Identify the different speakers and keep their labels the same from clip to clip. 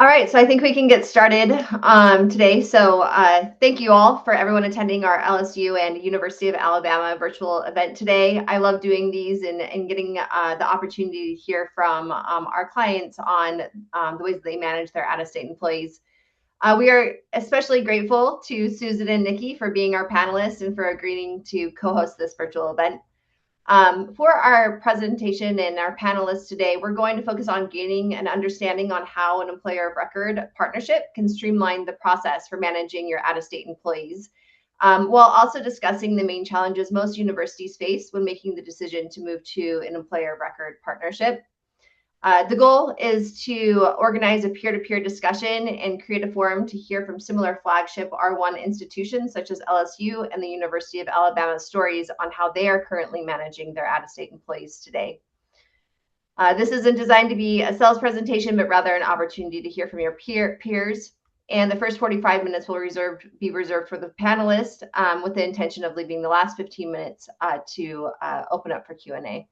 Speaker 1: All right, so I think we can get started today. So thank you all for everyone attending our LSU and University of Alabama virtual event today. I love doing these and getting the opportunity to hear from our clients on the ways that they manage their out-of-state employees. We are especially grateful to Susan and Nikki for being our panelists and for agreeing to co-host this virtual event. For our presentation and our panelists today, we're going to focus on gaining an understanding on how an employer of record partnership can streamline the process for managing your out-of-state employees, while also discussing the main challenges most universities face when making the decision to move to an employer of record partnership. The goal is to organize a peer-to-peer discussion and create a forum to hear from similar flagship R1 institutions such as LSU and the University of Alabama stories on how they are currently managing their out-of-state employees today. This isn't designed to be a sales presentation, but rather an opportunity to hear from your peers. And the first 45 minutes will be reserved for the panelists with the intention of leaving the last 15 minutes to open up for Q&A.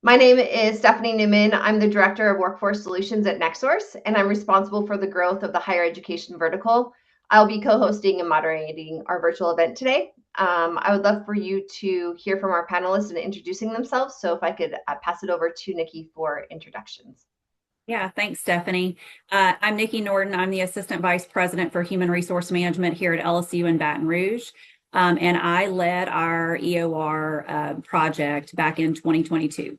Speaker 1: My name is Stephanie Newman. I'm the Director of Workforce Solutions at NextSource, and I'm responsible for the growth of the higher education vertical. I'll be co-hosting and moderating our virtual event today. I would love for you to hear from our panelists and introducing themselves. So if I could pass it over to Nikki for introductions.
Speaker 2: Yeah, thanks, Stephanie. I'm Nikki Norton. I'm the Assistant Vice President for Human Resource Management here at LSU in Baton Rouge. And I led our EOR project back in 2022.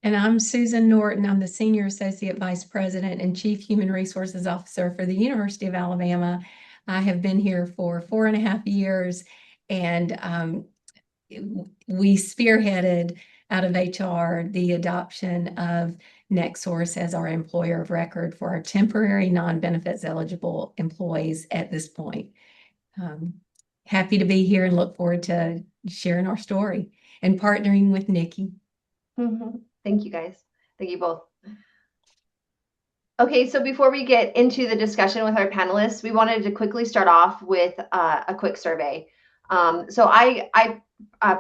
Speaker 3: And I'm Susan Norton. I'm the Senior Associate Vice President and Chief Human Resources Officer for the University of Alabama. I have been here for 4.5 years, and we spearheaded out of HR the adoption of NextSource as our employer of record for our temporary non-benefits eligible employees at this point. Happy to be here and look forward to sharing our story and partnering with Nikki.
Speaker 1: Mm-hmm. Thank you, guys. Thank you both. Okay, so before we get into the discussion with our panelists, we wanted to quickly start off with a quick survey. So I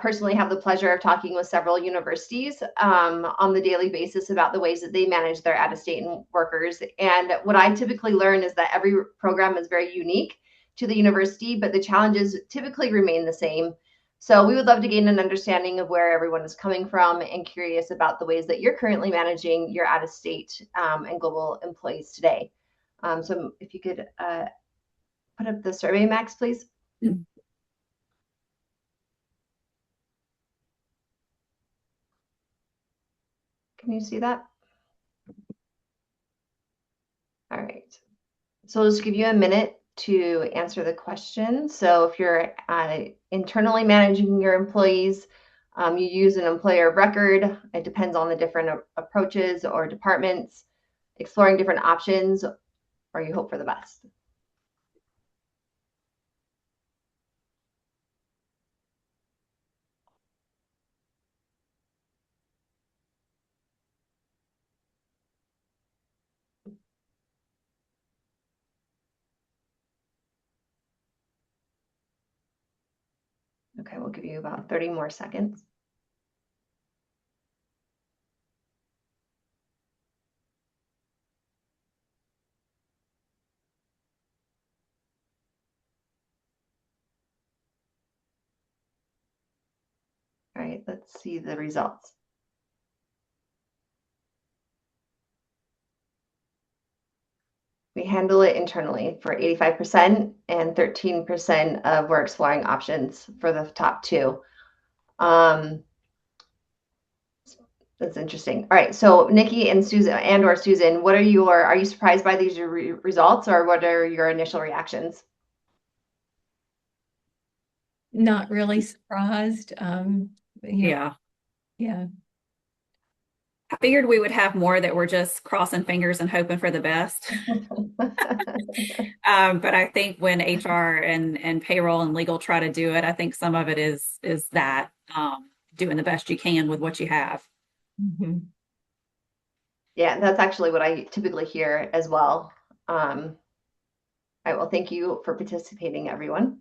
Speaker 1: personally have the pleasure of talking with several universities on the daily basis about the ways that they manage their out-of-state workers. And what I typically learn is that every program is very unique to the university, but the challenges typically remain the same. So we would love to gain an understanding of where everyone is coming from and curious about the ways that you're currently managing your out-of-state and global employees today. So if you could put up the survey, Max, please. Can you see that? All right. So I'll just give you a minute to answer the question. So if you're internally managing your employees, you use an employer of record. It depends on the different approaches or departments, exploring different options, or you hope for the best. Okay, we'll give you about 30 more seconds. All right, let's see the results. We handle it internally for 85% and 13% of we're exploring options for the top two. That's interesting. All right, so Nikki and Susan or Susan, are you surprised by these results, or what are your initial reactions?
Speaker 3: Not really surprised.
Speaker 2: Yeah.
Speaker 3: Yeah.
Speaker 2: I figured we would have more that were just crossing fingers and hoping for the best. But I think when HR and payroll and legal try to do it, I think some of it is that doing the best you can with what you have.
Speaker 3: Mm-hmm.
Speaker 1: Yeah, that's actually what I typically hear as well. All right, well, thank you for participating, everyone.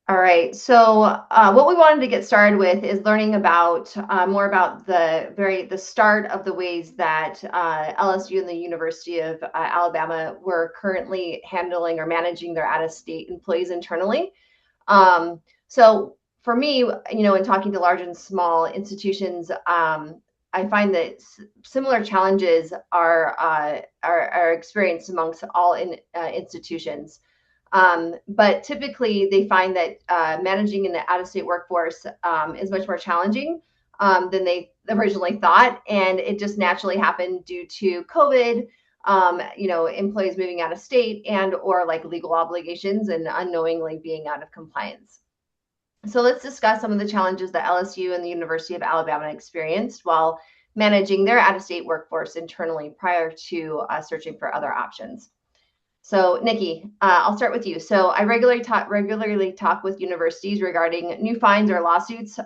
Speaker 1: All right. So what we wanted to get started with is learning about more about the start of the ways that LSU and the University of Alabama were currently handling or managing their out-of-state employees internally. So for me, in talking to large and small institutions, I find that similar challenges are experienced amongst all institutions. But typically, they find that managing an out-of-state workforce is much more challenging than they originally thought, and it just naturally happened due to COVID. Employees moving out of state and or like legal obligations and unknowingly being out of compliance. So let's discuss some of the challenges that LSU and the University of Alabama experienced while managing their out-of-state workforce internally prior to searching for other options. So, Nikki, I'll start with you. So, I regularly talk with universities regarding new fines or lawsuits,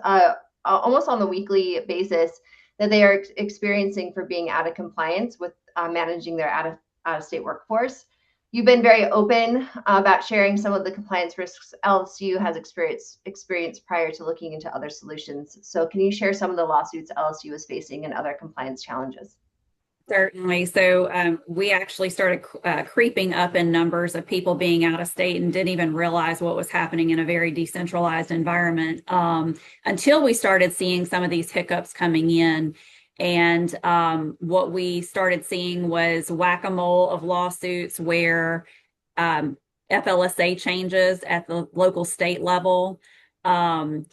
Speaker 1: almost on the weekly basis, that they are experiencing for being out of compliance with managing their out-of-state workforce. You've been very open about sharing some of the compliance risks LSU has experienced prior to looking into other solutions. So, can you share some of the lawsuits LSU is facing and other compliance challenges?
Speaker 2: Certainly. So we actually started creeping up in numbers of people being out of state and didn't even realize what was happening in a very decentralized environment until we started seeing some of these hiccups coming in. And what we started seeing was whack-a-mole of lawsuits where FLSA changes at the local state level,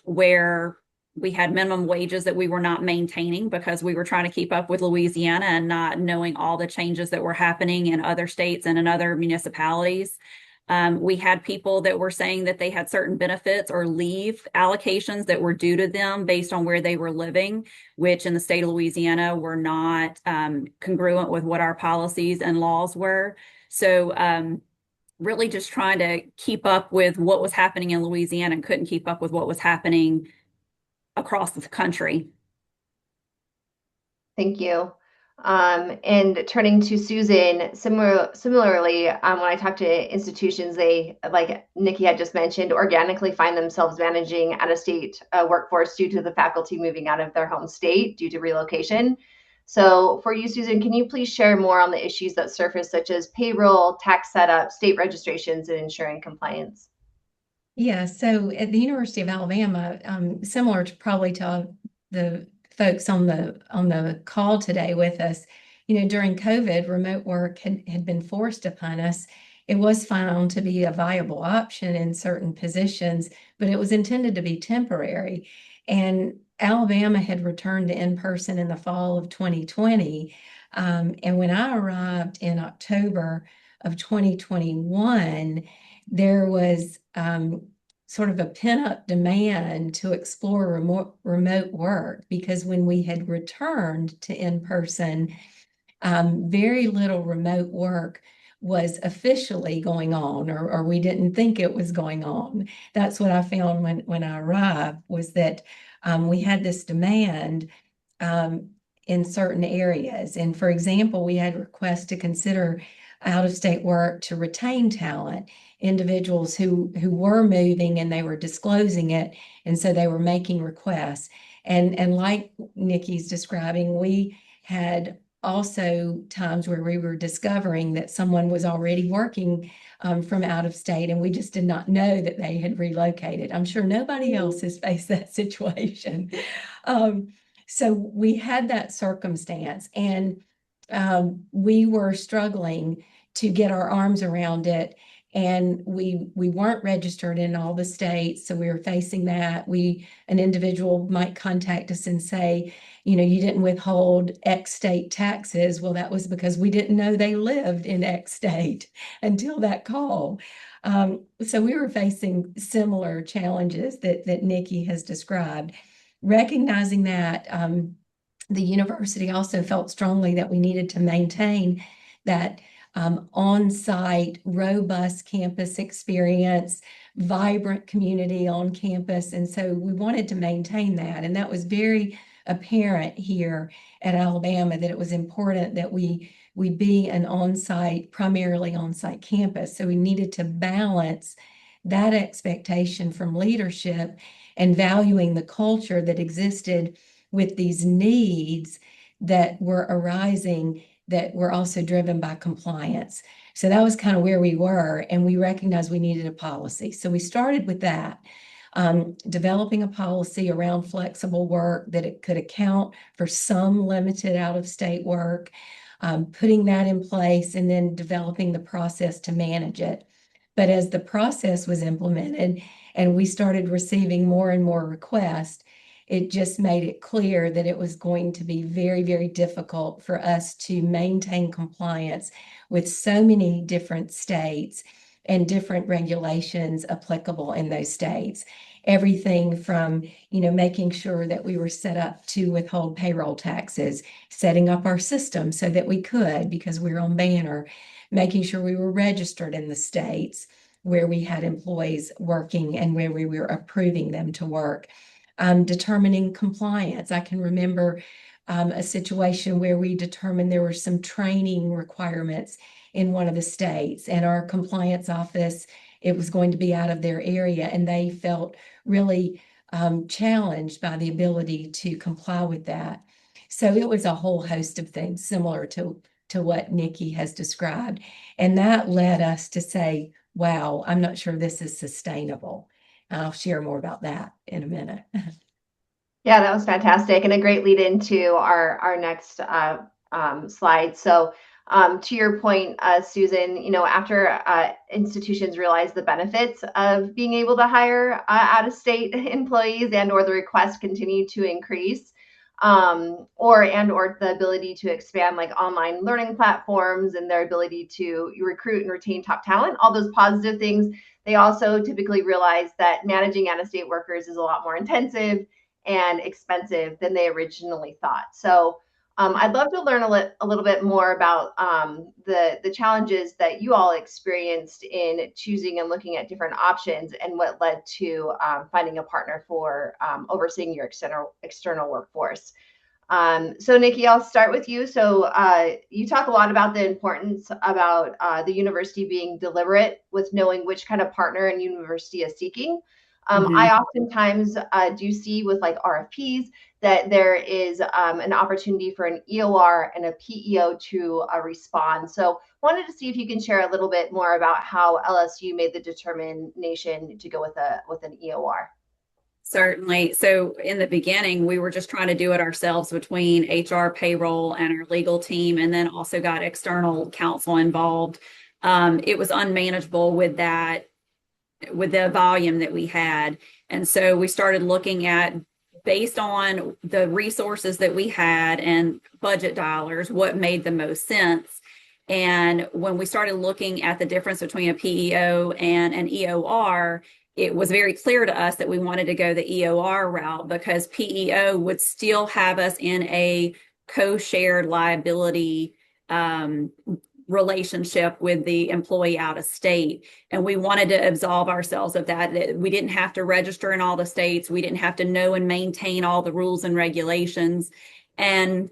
Speaker 2: where we had minimum wages that we were not maintaining because we were trying to keep up with Louisiana and not knowing all the changes that were happening in other states and in other municipalities. We had people that were saying that they had certain benefits or leave allocations that were due to them based on where they were living, which in the state of Louisiana were not congruent with what our policies and laws were. So really just trying to keep up with what was happening in Louisiana and couldn't keep up with what was happening across the country.
Speaker 1: Thank you. And turning to Susan, similarly, when I talk to institutions, they, like Nikki had just mentioned, organically find themselves managing out-of-state workforce due to the faculty moving out of their home state due to relocation. So for you, Susan, can you please share more on the issues that surface, such as payroll, tax setup, state registrations, and ensuring compliance?
Speaker 3: Yeah, so at the University of Alabama, similar to probably to the folks on the call today with us, during COVID, remote work had been forced upon us. It was found to be a viable option in certain positions, but it was intended to be temporary. And Alabama had returned to in-person in the fall of 2020. And when I arrived in October of 2021, there was sort of a pent-up demand to explore remote work, because when we had returned to in-person, very little remote work was officially going on, or we didn't think it was going on. That's what I found when I arrived, was that we had this demand in certain areas. And for example, we had requests to consider out-of-state work to retain talent, individuals who were moving and they were disclosing it, and so they were making requests. And like Nikki's describing, we had also times where we were discovering that someone was already working from out of state, and we just did not know that they had relocated. I'm sure nobody else has faced that situation. So we had that circumstance, and we were struggling to get our arms around it. And we weren't registered in all the states, so we were facing that. An individual might contact us and say, you didn't withhold X state taxes. Well, that was because we didn't know they lived in X state until that call. So we were facing similar challenges that Nikki has described. Recognizing that, the university also felt strongly that we needed to maintain that on-site, robust campus experience, vibrant community on campus. And so we wanted to maintain that. And that was very apparent here at Alabama, that it was important that we be an on-site, primarily on-site campus. So we needed to balance that expectation from leadership and valuing the culture that existed with these needs that were arising that were also driven by compliance. So that was kind of where we were, and we recognized we needed a policy. So we started with that, developing a policy around flexible work that it could account for some limited out-of-state work, putting that in place, and then developing the process to manage it. But as the process was implemented and we started receiving more and more requests, it just made it clear that it was going to be very, very difficult for us to maintain compliance with so many different states and different regulations applicable in those states. Everything from, making sure that we were set up to withhold payroll taxes, setting up our system so that we could, because we were on Banner, making sure we were registered in the states where we had employees working and where we were approving them to work. Determining compliance. I can remember a situation where we determined there were some training requirements in one of the states, and our compliance office, it was going to be out of their area, and they felt really challenged by the ability to comply with that. So it was a whole host of things similar to what Nikki has described. And that led us to say, wow, I'm not sure this is sustainable. I'll share more about that in a minute.
Speaker 1: Yeah, that was fantastic and a great lead into our next slide. So to your point, Susan, after institutions realize the benefits of being able to hire out-of-state employees and/or the requests continue to increase, or the ability to expand like online learning platforms and their ability to recruit and retain top talent, all those positive things, they also typically realize that managing out-of-state workers is a lot more intensive and expensive than they originally thought. So I'd love to learn a little bit more about the challenges that you all experienced in choosing and looking at different options and what led to finding a partner for overseeing your external workforce. So Nikki, I'll start with you. So you talk a lot about the importance about the university being deliberate with knowing which kind of partner a university is seeking. I oftentimes do see with like RFPs that there is an opportunity for an EOR and a PEO to respond. So wanted to see if you can share a little bit more about how LSU made the determination to go with an EOR.
Speaker 2: Certainly. So in the beginning, we were just trying to do it ourselves between HR, payroll, and our legal team, and then also got external counsel involved. It was unmanageable with that, with the volume that we had. And so we started looking at, based on the resources that we had and budget dollars, what made the most sense. And when we started looking at the difference between a PEO and an EOR, it was very clear to us that we wanted to go the EOR route because PEO would still have us in a co-shared liability relationship with the employee out of state. And we wanted to absolve ourselves of that. We didn't have to register in all the states. We didn't have to know and maintain all the rules and regulations. And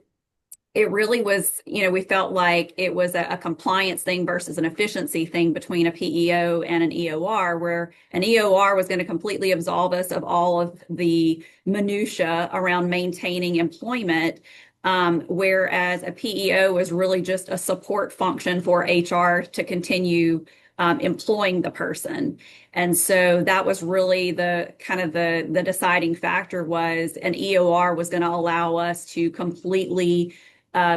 Speaker 2: it really was, we felt like it was a compliance thing versus an efficiency thing between a PEO and an EOR, where an EOR was going to completely absolve us of all of the minutia around maintaining employment. Whereas a PEO was really just a support function for HR to continue employing the person. And so that was really the kind of the deciding factor was an EOR was going to allow us to completely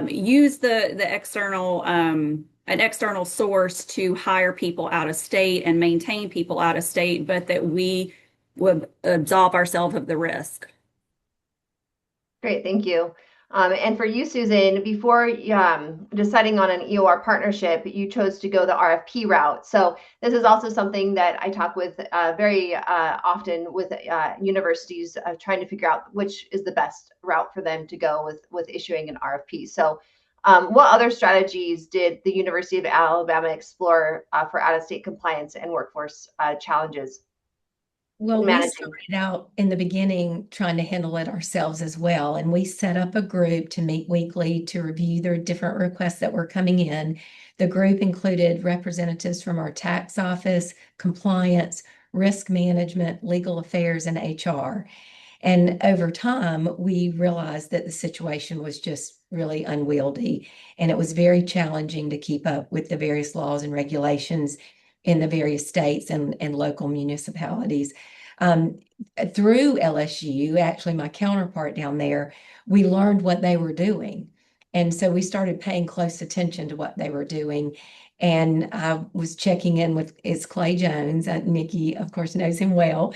Speaker 2: use the external an external source to hire people out of state and maintain people out of state, but that we would absolve ourselves of the risk.
Speaker 1: Great, thank you. And for you, Susan, before deciding on an EOR partnership, you chose to go the RFP route. So this is also something that I talk with very often with universities trying to figure out which is the best route for them to go with issuing an RFP. So what other strategies did the University of Alabama explore for out-of-state compliance and workforce challenges?
Speaker 3: Well, we started out in the beginning trying to handle it ourselves as well. And we set up a group to meet weekly to review the different requests that were coming in. The group included representatives from our tax office, compliance, risk management, legal affairs, and HR. And over time, we realized that the situation was just really unwieldy, and it was very challenging to keep up with the various laws and regulations in the various states and local municipalities. Um, Through LSU, actually, my counterpart down there, we learned what they were doing. And so we started paying close attention to what they were doing. And I was checking in with it's Clay Jones. Nikki, of course, knows him well.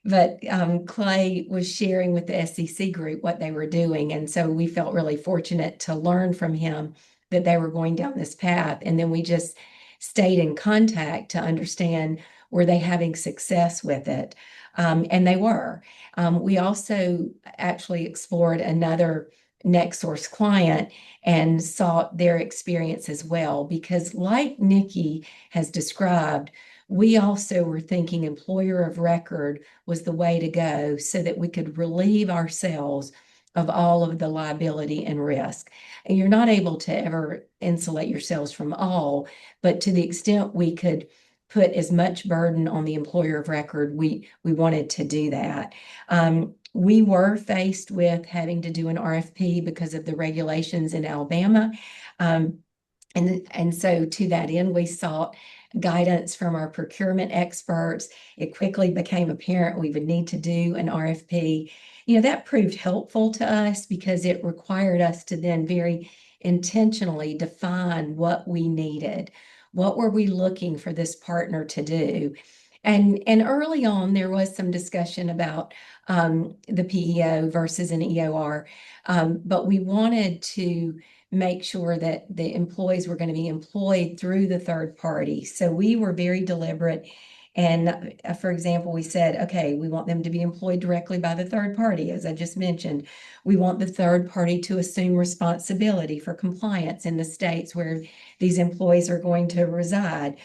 Speaker 3: But Clay was sharing with the SEC group what they were doing. And so we felt really fortunate to learn from him that they were going down this path. And then we just stayed in contact to understand, were they having success with it? And they were. We also actually explored another NextSource client and sought their experience as well, because like Nikki has described, we also were thinking employer of record was the way to go so that we could relieve ourselves of all of the liability and risk. And you're not able to ever insulate yourselves from all, but to the extent we could put as much burden on the employer of record, we wanted to do that. We were faced with having to do an RFP because of the regulations in Alabama. Um, and so to that end, we sought guidance from our procurement experts. It quickly became apparent we would need to do an RFP. That proved helpful to us because it required us to then very intentionally define what we needed. What were we looking for this partner to do? And early on, there was some discussion about the PEO versus an EOR, but we wanted to make sure that the employees were going to be employed through the third party. So we were very deliberate. And for example, we said, okay, we want them to be employed directly by the third party, as I just mentioned. We want the third party to assume responsibility for compliance in the states where these employees are going to reside.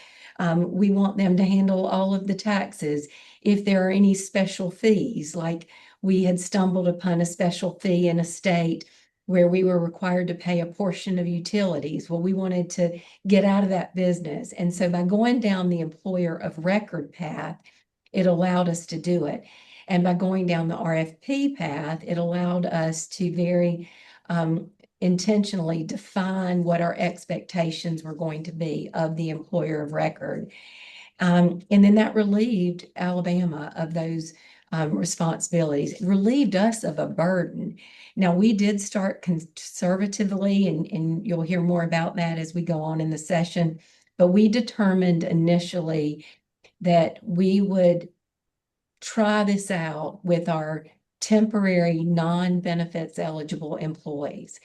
Speaker 3: We want them to handle all of the taxes. If there are any special fees, like we had stumbled upon a special fee in a state where we were required to pay a portion of utilities. Well, we wanted to get out of that business. And so by going down the employer of record path, it allowed us to do it. And by going down the RFP path, it allowed us to very intentionally define what our expectations were going to be of the employer of record. And then that relieved Alabama of those responsibilities. It relieved us of a burden. Now, we did start conservatively, and you'll hear more about that as we go on in the session, but we determined initially that we would try this out with our temporary non-benefits eligible employees.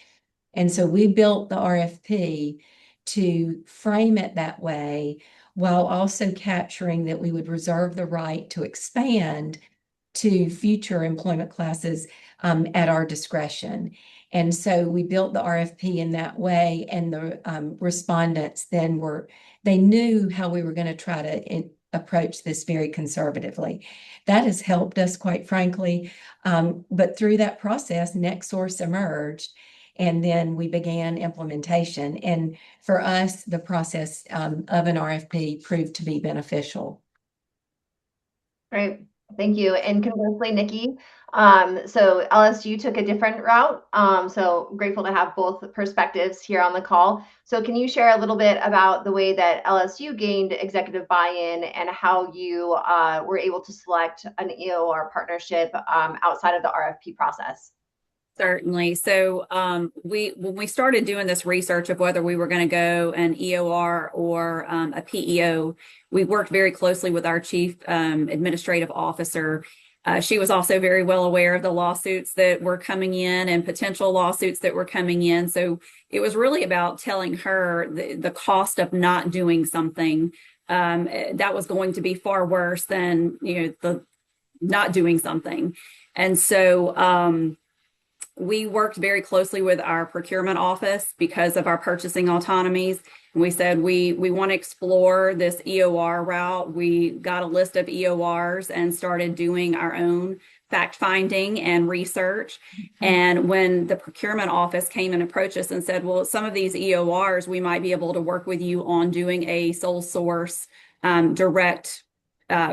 Speaker 3: And so we built the RFP to frame it that way, while also capturing that we would reserve the right to expand to future employment classes at our discretion. And so we built the RFP in that way, and the respondents then they knew how we were going to try to approach this very conservatively. That has helped us, quite frankly. But through that process, NextSource emerged, and then we began implementation. And for us, the process of an RFP proved to be beneficial.
Speaker 1: Great. Thank you. And conversely, Nikki, so LSU took a different route. So grateful to have both perspectives here on the call. So can you share a little bit about the way that LSU gained executive buy-in and how you were able to select an EOR partnership outside of the RFP process?
Speaker 2: Certainly. So when we started doing this research of whether we were going to go an EOR or a PEO, we worked very closely with our chief administrative officer. She was also very well aware of the lawsuits that were coming in and potential lawsuits that were coming in. So it was really about telling her the cost of not doing something that was going to be far worse than the not doing something. And so we worked very closely with our procurement office because of our purchasing autonomies. And we said we want to explore this EOR route. We got a list of EORs and started doing our own fact finding and research. And when the procurement office came and approached us and said, well, some of these EORs, we might be able to work with you on doing a sole source direct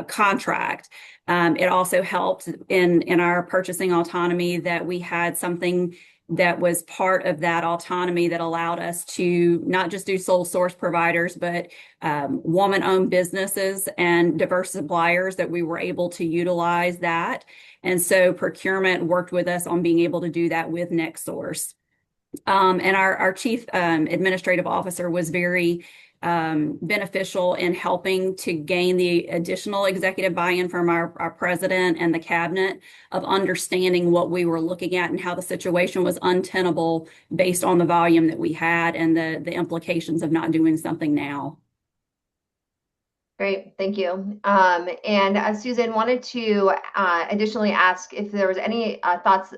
Speaker 2: contract. It also helped in our purchasing autonomy that we had something that was part of that autonomy that allowed us to not just do sole source providers, but woman-owned businesses and diverse suppliers that we were able to utilize that. And so procurement worked with us on being able to do that with NextSource. And our chief administrative officer was very beneficial in helping to gain the additional executive buy-in from our president and the cabinet of understanding what we were looking at and how the situation was untenable based on the volume that we had and the implications of not doing something now.
Speaker 1: Great, thank you. And Susan, wanted to additionally ask if there was any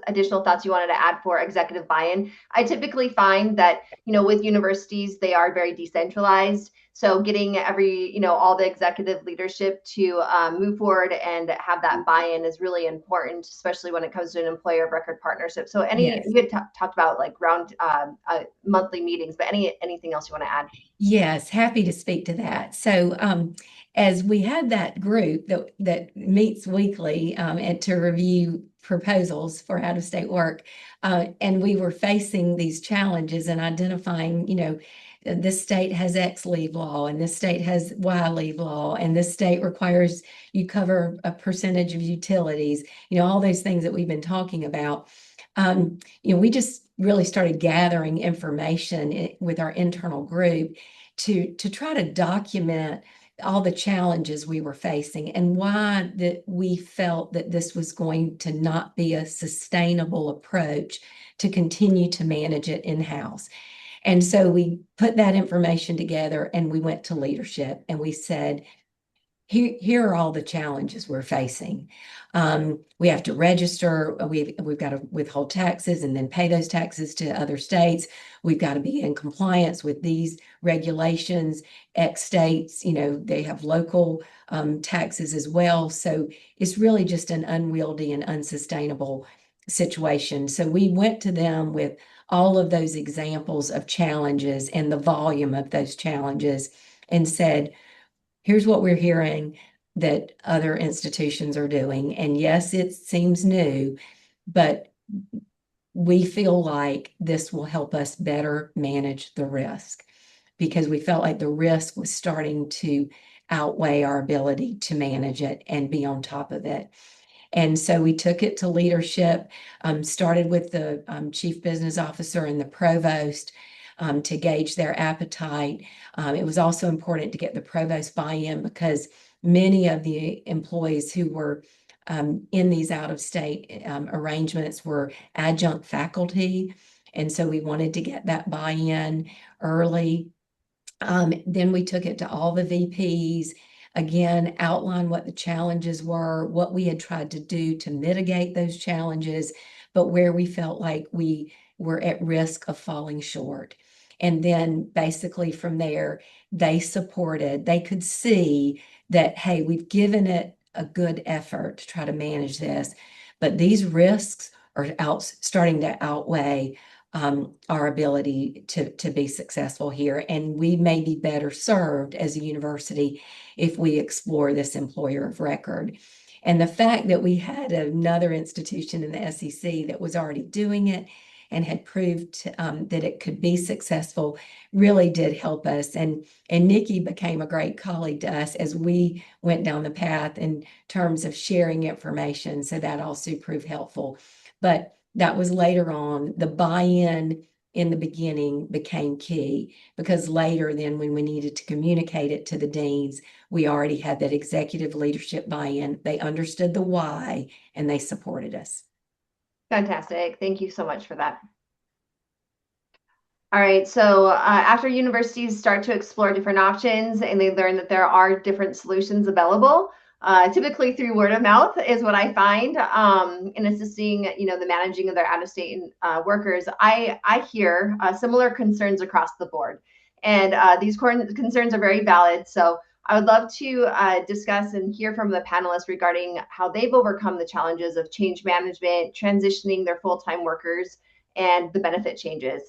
Speaker 1: additional thoughts you wanted to add for executive buy-in. I typically find that, with universities, they are very decentralized. So getting all the executive leadership to move forward and have that buy-in is really important, especially when it comes to an employer of record partnership. So
Speaker 3: Yes.
Speaker 1: you had talked about like monthly meetings, but anything else you want to add?
Speaker 3: Yes, happy to speak to that. So, as we had that group that meets weekly and to review proposals for out-of-state work, and we were facing these challenges and identifying, this state has X leave law, and this state has Y leave law, and this state requires you cover a percentage of utilities, all those things that we've been talking about. We just really started gathering information with our internal group to try to document all the challenges we were facing and why that we felt that this was going to not be a sustainable approach to continue to manage it in-house. And so we put that information together and we went to leadership and we said, here are all the challenges we're facing. We have to register. We've got to withhold taxes and then pay those taxes to other states. We've got to be in compliance with these regulations. X states, they have local taxes as well. So it's really just an unwieldy and unsustainable situation. So we went to them with all of those examples of challenges and the volume of those challenges and said, here's what we're hearing that other institutions are doing. And yes, it seems new, but we feel like this will help us better manage the risk because we felt like the risk was starting to outweigh our ability to manage it and be on top of it. And so we took it to leadership, started with the chief business officer and the provost, to gauge their appetite. It was also important to get the provost buy-in because many of the employees who were in these out-of-state arrangements were adjunct faculty. And so we wanted to get that buy-in early. Then we took it to all the VPs, again, outline what the challenges were, what we had tried to do to mitigate those challenges, but where we felt like we were at risk of falling short. And then basically from there, they could see that, hey, we've given it a good effort to try to manage this, but these risks are starting to outweigh our ability to be successful here. And we may be better served as a university if we explore this employer of record. And the fact that we had another institution in the SEC that was already doing it and had proved that it could be successful really did help us. And Nikki became a great colleague to us as we went down the path in terms of sharing information. So that also proved helpful. But that was later on. The buy-in in the beginning became key because later then when we needed to communicate it to the deans, we already had that executive leadership buy-in. They understood the why and they supported us.
Speaker 1: Fantastic. Thank you so much for that. All right, so after universities start to explore different options and they learn that there are different solutions available, typically through word of mouth is what I find in assisting, the managing of their out-of-state workers. I hear similar concerns across the board, and these concerns are very valid. So I would love to discuss and hear from the panelists regarding how they've overcome the challenges of change management, transitioning their full-time workers, and the benefit changes.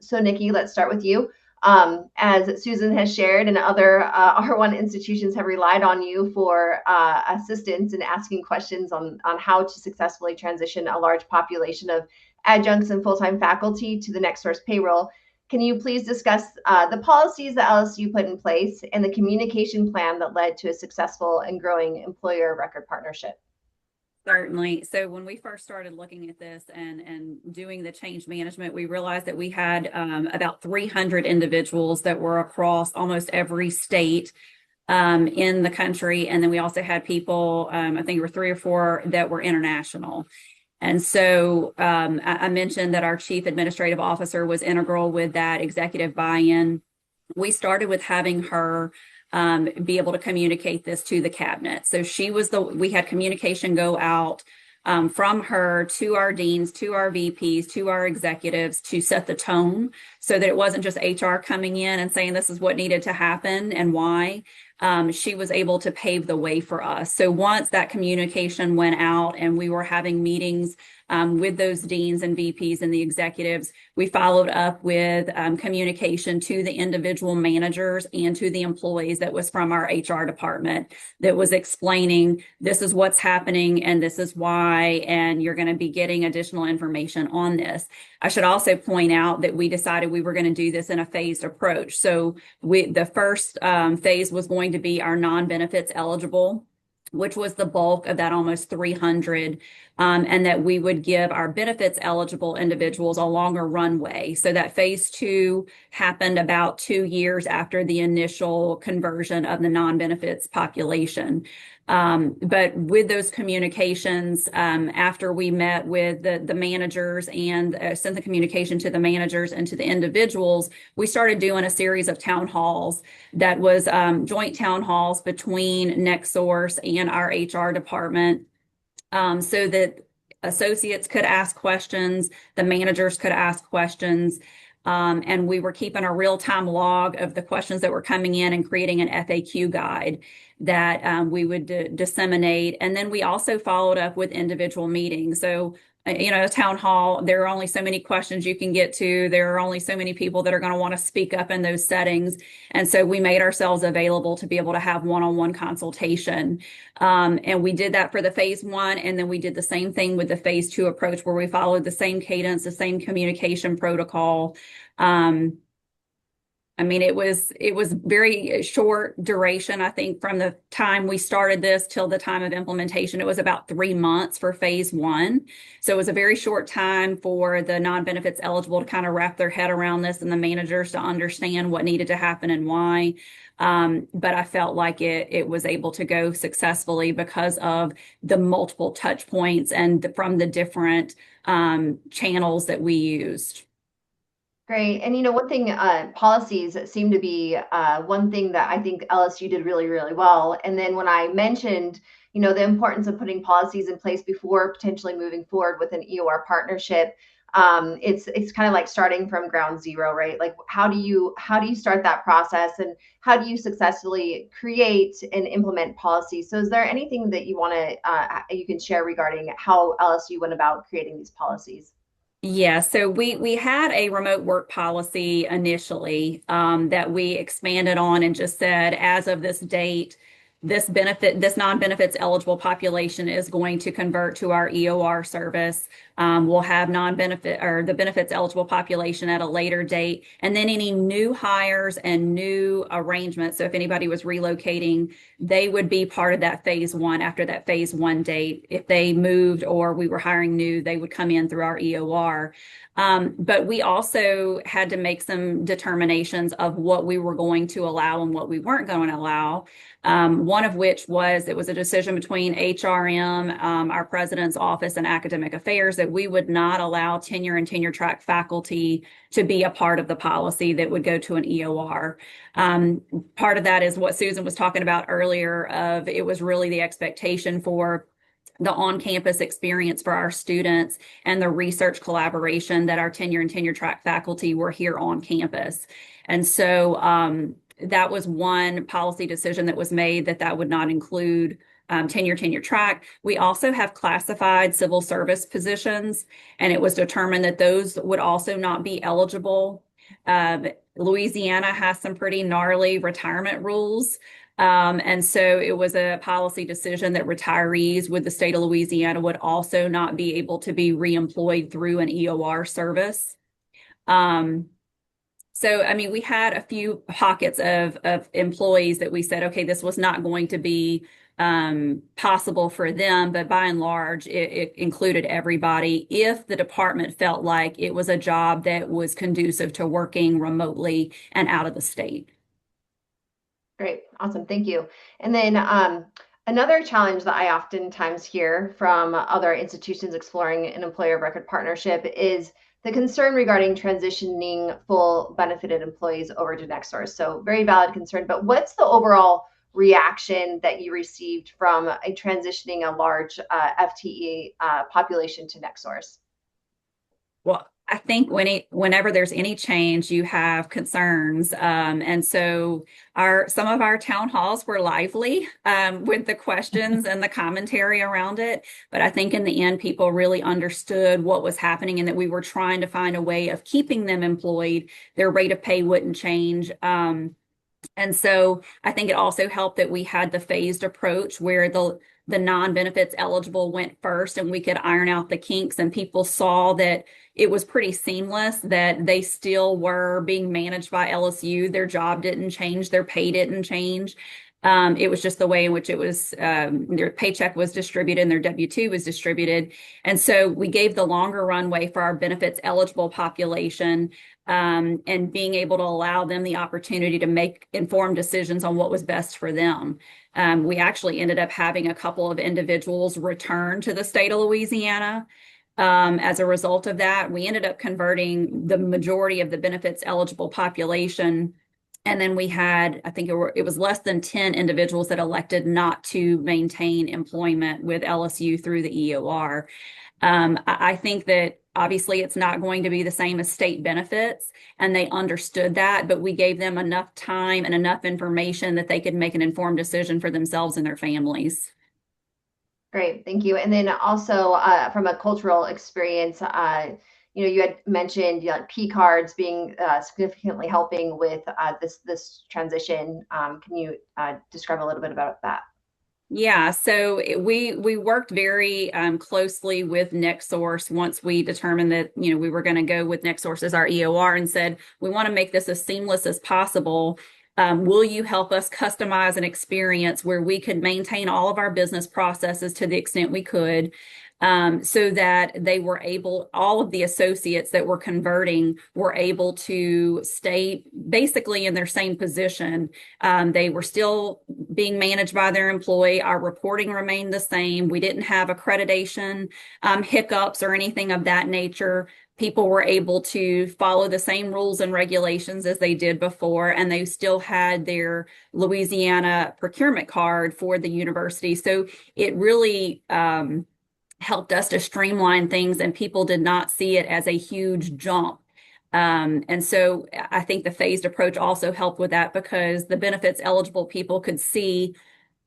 Speaker 1: So Nikki, let's start with you. As Susan has shared and other R1 institutions have relied on you for assistance in asking questions on how to successfully transition a large population of adjuncts and full-time faculty to the next source payroll. Can you please discuss the policies that LSU put in place and the communication plan that led to a successful and growing employer of record partnership?
Speaker 2: Certainly. So when we first started looking at this and doing the change management, we realized that we had about 300 individuals that were across almost every state in the country. And then we also had people, I think there were 3 or 4 that were international. And so I mentioned that our chief administrative officer was integral with that executive buy-in. We started with having her be able to communicate this to the cabinet. So we had communication go out from her to our deans, to our VPs, to our executives to set the tone so that it wasn't just HR coming in and saying this is what needed to happen and why. She was able to pave the way for us. So once that communication went out and we were having meetings with those deans and VPs and the executives, we followed up with communication to the individual managers and to the employees that was from our HR department that was explaining this is what's happening and this is why, and you're going to be getting additional information on this. I should also point out that we decided we were going to do this in a phased approach. So the first phase was going to be our non-benefits eligible, which was the bulk of that almost 300, and that we would give our benefits eligible individuals a longer runway. So that phase 2 happened about 2 years after the initial conversion of the non-benefits population. But with those communications, after we met with the managers and sent the communication to the managers and to the individuals, we started doing a series of town halls that was joint town halls between NextSource and our HR department, so that associates could ask questions, the managers could ask questions. And we were keeping a real-time log of the questions that were coming in and creating an FAQ guide that we would disseminate. And then we also followed up with individual meetings. So, a town hall, there are only so many questions you can get to. There are only so many people that are going to want to speak up in those settings. And so we made ourselves available to be able to have one-on-one consultation. And we did that for the phase 1. And then we did the same thing with the phase 2 approach where we followed the same cadence, the same communication protocol. It was very short duration. I think from the time we started this till the time of implementation, it was about 3 months for phase 1. So it was a very short time for the non-benefits eligible to kind of wrap their head around this and the managers to understand what needed to happen and why. But I felt like it was able to go successfully because of the multiple touch points and from the different channels that we used.
Speaker 1: Great. And one thing, policies seem to be one thing that I think LSU did really, really well. And then when I mentioned, the importance of putting policies in place before potentially moving forward with an EOR partnership, it's kind of like starting from ground zero, right? Like how do you start that process and how do you successfully create and implement policies? So is there anything that you want to you can share regarding how LSU went about creating these policies?
Speaker 2: Yeah, so we had a remote work policy initially that we expanded on and just said, as of this date, this non-benefits eligible population is going to convert to our EOR service. We'll have non-benefit or the benefits eligible population at a later date. And then any new hires and new arrangements. So if anybody was relocating, they would be part of that phase 1 after that phase 1 date. If they moved or we were hiring new, they would come in through our EOR. But we also had to make some determinations of what we were going to allow and what we weren't going to allow. One of which was it was a decision between HRM, our president's office, and academic affairs that we would not allow tenure and tenure track faculty to be a part of the policy that would go to an EOR. Part of that is what Susan was talking about earlier of it was really the expectation for the on-campus experience for our students and the research collaboration that our tenure and tenure track faculty were here on campus. And so that was one policy decision that was made that would not include tenure track. We also have classified civil service positions, and it was determined that those would also not be eligible. Louisiana has some pretty gnarly retirement rules. And so it was a policy decision that retirees with the state of Louisiana would also not be able to be reemployed through an EOR service. Um, so, I mean, we had a few pockets of employees that we said, okay, this was not going to be possible for them, but by and large, it included everybody if the department felt like it was a job that was conducive to working remotely and out of the state.
Speaker 1: Great. Awesome. Thank you. And then another challenge that I oftentimes hear from other institutions exploring an employer of record partnership is the concern regarding transitioning full benefited employees over to NextSource. So very valid concern, but what's the overall reaction that you received from a transitioning a large FTE population to NextSource?
Speaker 2: Well, I think whenever there's any change, you have concerns, and so some of our town halls were lively with the questions and the commentary around it. But I think in the end, people really understood what was happening and that we were trying to find a way of keeping them employed. Their rate of pay wouldn't change. And so I think it also helped that we had the phased approach where the non-benefits eligible went first and we could iron out the kinks, and people saw that it was pretty seamless, that they still were being managed by LSU. Their job didn't change, their pay didn't change. It was just the way in which it was, their paycheck was distributed and their W-2 was distributed. And so we gave the longer runway for our benefits eligible population, and being able to allow them the opportunity to make informed decisions on what was best for them. We actually ended up having a couple of individuals return to the state of Louisiana. As a result of that, we ended up converting the majority of the benefits eligible population. And then we had, I think it was less than 10 individuals that elected not to maintain employment with LSU through the EOR. I think that obviously it's not going to be the same as state benefits, and they understood that, but we gave them enough time and enough information that they could make an informed decision for themselves and their families.
Speaker 1: Great, thank you. And then also from a cultural experience, you had mentioned P cards being significantly helping with this transition. Can you describe a little bit about that?
Speaker 2: Yeah, so we worked very closely with NextSource once we determined that we were going to go with NextSource as our EOR, and said we want to make this as seamless as possible. Will you help us customize an experience where we could maintain all of our business processes to the extent we could, so that they were able, all of the associates that were converting were able to stay basically in their same position. They were still being managed by their employee. Our reporting remained the same. We didn't have accreditation hiccups or anything of that nature. People were able to follow the same rules and regulations as they did before, and they still had their Louisiana procurement card for the university. So it really helped us to streamline things, and people did not see it as a huge jump. And so I think the phased approach also helped with that, because the benefits eligible people could see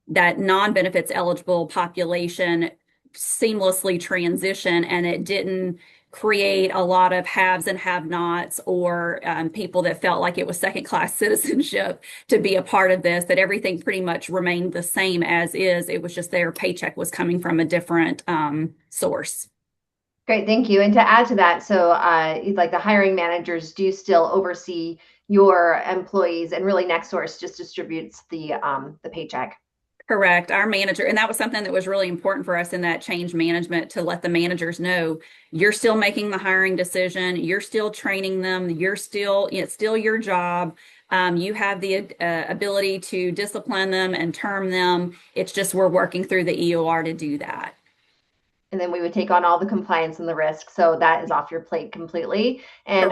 Speaker 2: that non-benefits eligible population seamlessly transition, and it didn't create a lot of haves and have-nots, or people that felt like it was second-class citizenship to be a part of this, that everything pretty much remained the same as is. It was just their paycheck was coming from a different source.
Speaker 1: Great, thank you. And to add to that, so like the hiring managers do still oversee your employees, and really NextSource just distributes the paycheck.
Speaker 2: Correct. Our manager, and that was something that was really important for us in that change management, to let the managers know you're still making the hiring decision, you're still training them, it's still your job. You have the ability to discipline them and term them. It's just we're working through the EOR to do that.
Speaker 1: And then we would take on all the compliance and the risk. So that is off your plate completely. And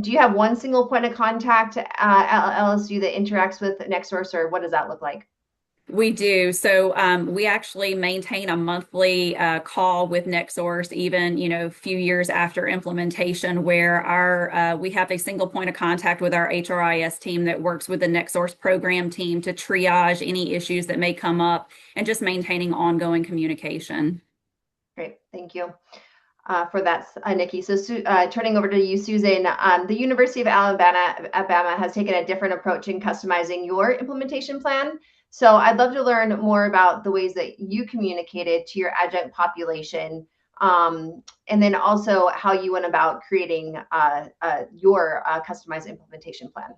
Speaker 1: do you have one single point of contact at LSU that interacts with NextSource, or what does that look like?
Speaker 2: We do. So we actually maintain a monthly call with NextSource, even a few years after implementation, where we have a single point of contact with our HRIS team that works with the NextSource program team to triage any issues that may come up, and just maintaining ongoing communication.
Speaker 1: Great, thank you. for that, Nikki. So turning over to you, Susan, the University of Alabama has taken a different approach in customizing your implementation plan. So I'd love to learn more about the ways that you communicated to your adjunct population, and then also how you went about creating your customized implementation plan.